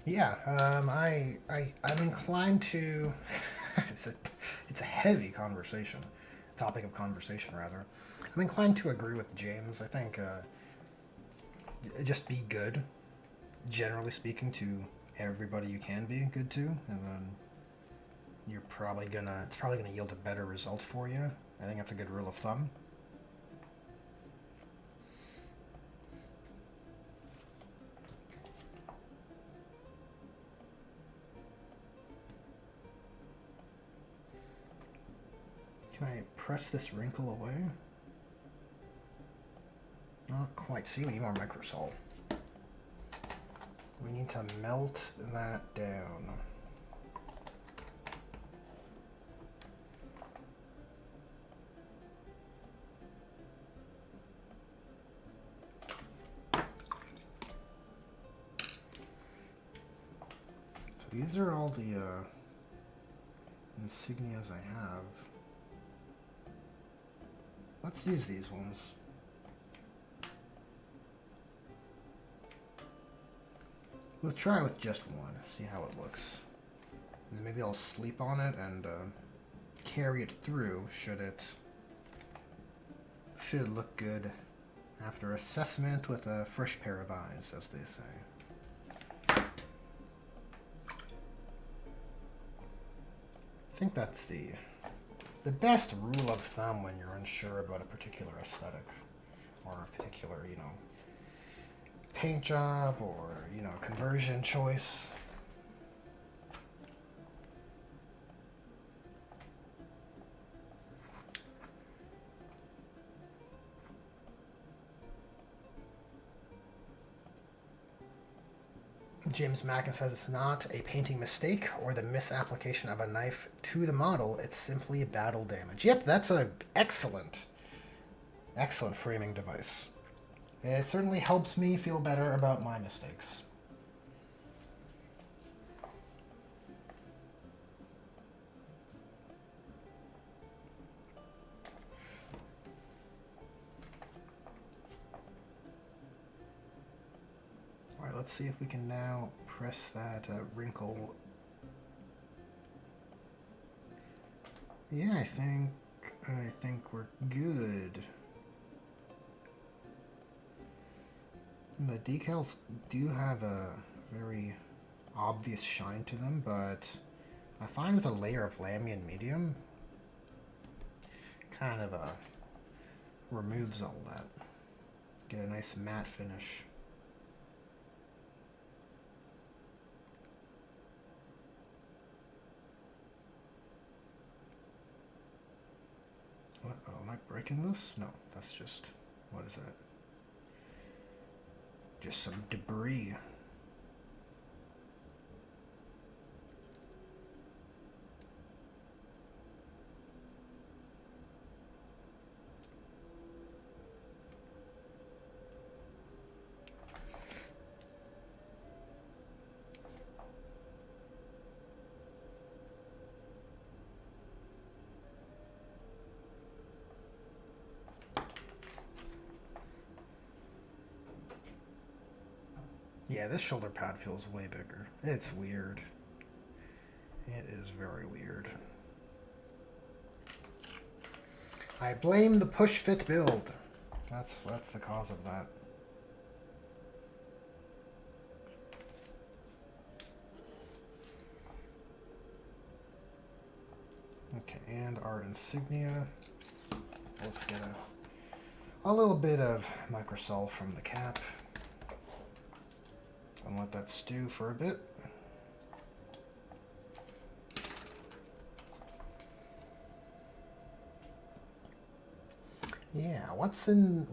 Yeah, I'm inclined to. it's a heavy conversation, topic of conversation rather. I'm inclined to agree with James. I think just be good, generally speaking, to everybody you can be good to, and then it's probably gonna yield a better result for you. I think that's a good rule of thumb. Can I press this wrinkle away? Not quite. See, we need more microsol. We need to melt that down. So these are all the insignias I have. Let's use these ones. We'll try with just one, see how it looks. And maybe I'll sleep on it and carry it through should it look good after assessment with a fresh pair of eyes, as they say. I think that's the best rule of thumb when you're unsure about a particular aesthetic or a particular, you know, paint job or, you know, conversion choice. James Mackin says it's not a painting mistake or the misapplication of a knife to the model. It's simply battle damage. Yep, that's an excellent framing device. It certainly helps me feel better about my mistakes. let's see if we can now press that wrinkle. Yeah, I think we're good. The decals do have a very obvious shine to them, but I find with a layer of Lamian medium, kind of removes all that. Get a nice matte finish. What? Oh, am I breaking this? No, that's just, what is that? Just some debris. Yeah, this shoulder pad feels way bigger. It's weird. It is very weird. I blame the push-fit build. That's the cause of that. Okay, and our insignia. Let's get a little bit of microsol from the cap. And let that stew for a bit. Yeah, what's new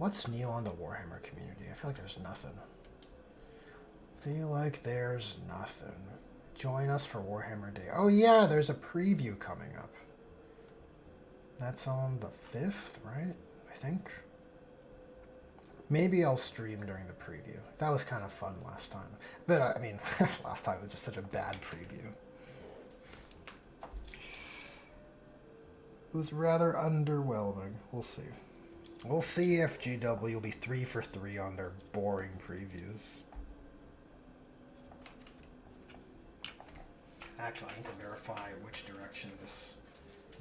on the Warhammer community? I feel like there's nothing. Join us for Warhammer Day. Oh yeah, there's a preview coming up. That's on the 5th, right? I think. Maybe I'll stream during the preview. That was kind of fun last time. But, I mean, last time was just such a bad preview. It was rather underwhelming. We'll see. We'll see if GW will be 3 for 3 on their boring previews. Actually, I need to verify which direction this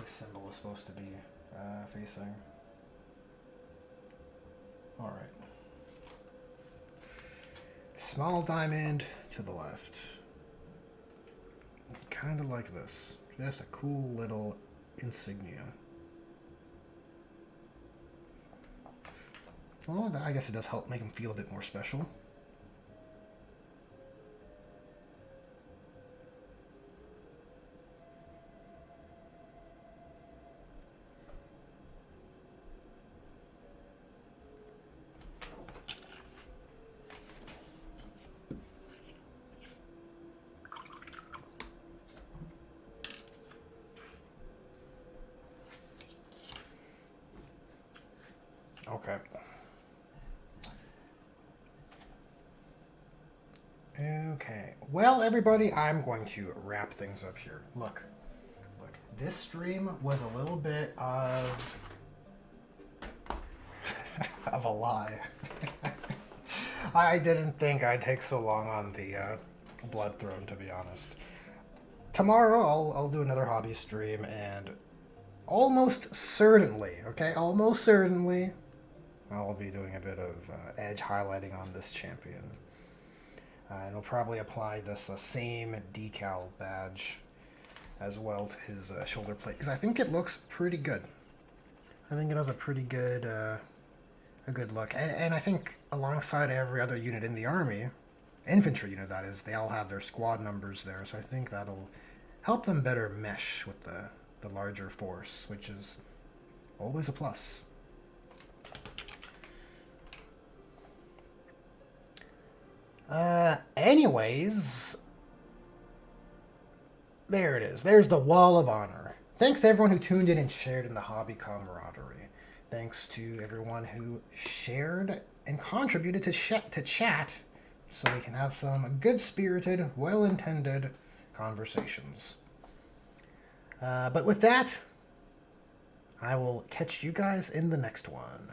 symbol is supposed to be facing. All right. Small diamond to the left. Kind of like this. Just a cool little insignia. Well, I guess it does help make them feel a bit more special. Okay. Okay. Well, everybody, I'm going to wrap things up here. Look. This stream was a little bit of a lie. I didn't think I'd take so long on the Blood Throne, to be honest. Tomorrow, I'll do another hobby stream, and almost certainly, I'll be doing a bit of edge highlighting on this champion. And we'll probably apply this same decal badge as well to his shoulder plate, because I think it looks pretty good. I think it has a pretty good, a good look. And I think alongside every other unit in the army, infantry unit that is, they all have their squad numbers there, so I think that'll help them better mesh with the larger force, which is always a plus. Anyways, there it is. There's the Wall of Honor. Thanks to everyone who tuned in and shared in the hobby camaraderie. Thanks to everyone who shared and contributed to chat so we can have some good-spirited, well-intended conversations. But with that, I will catch you guys in the next one.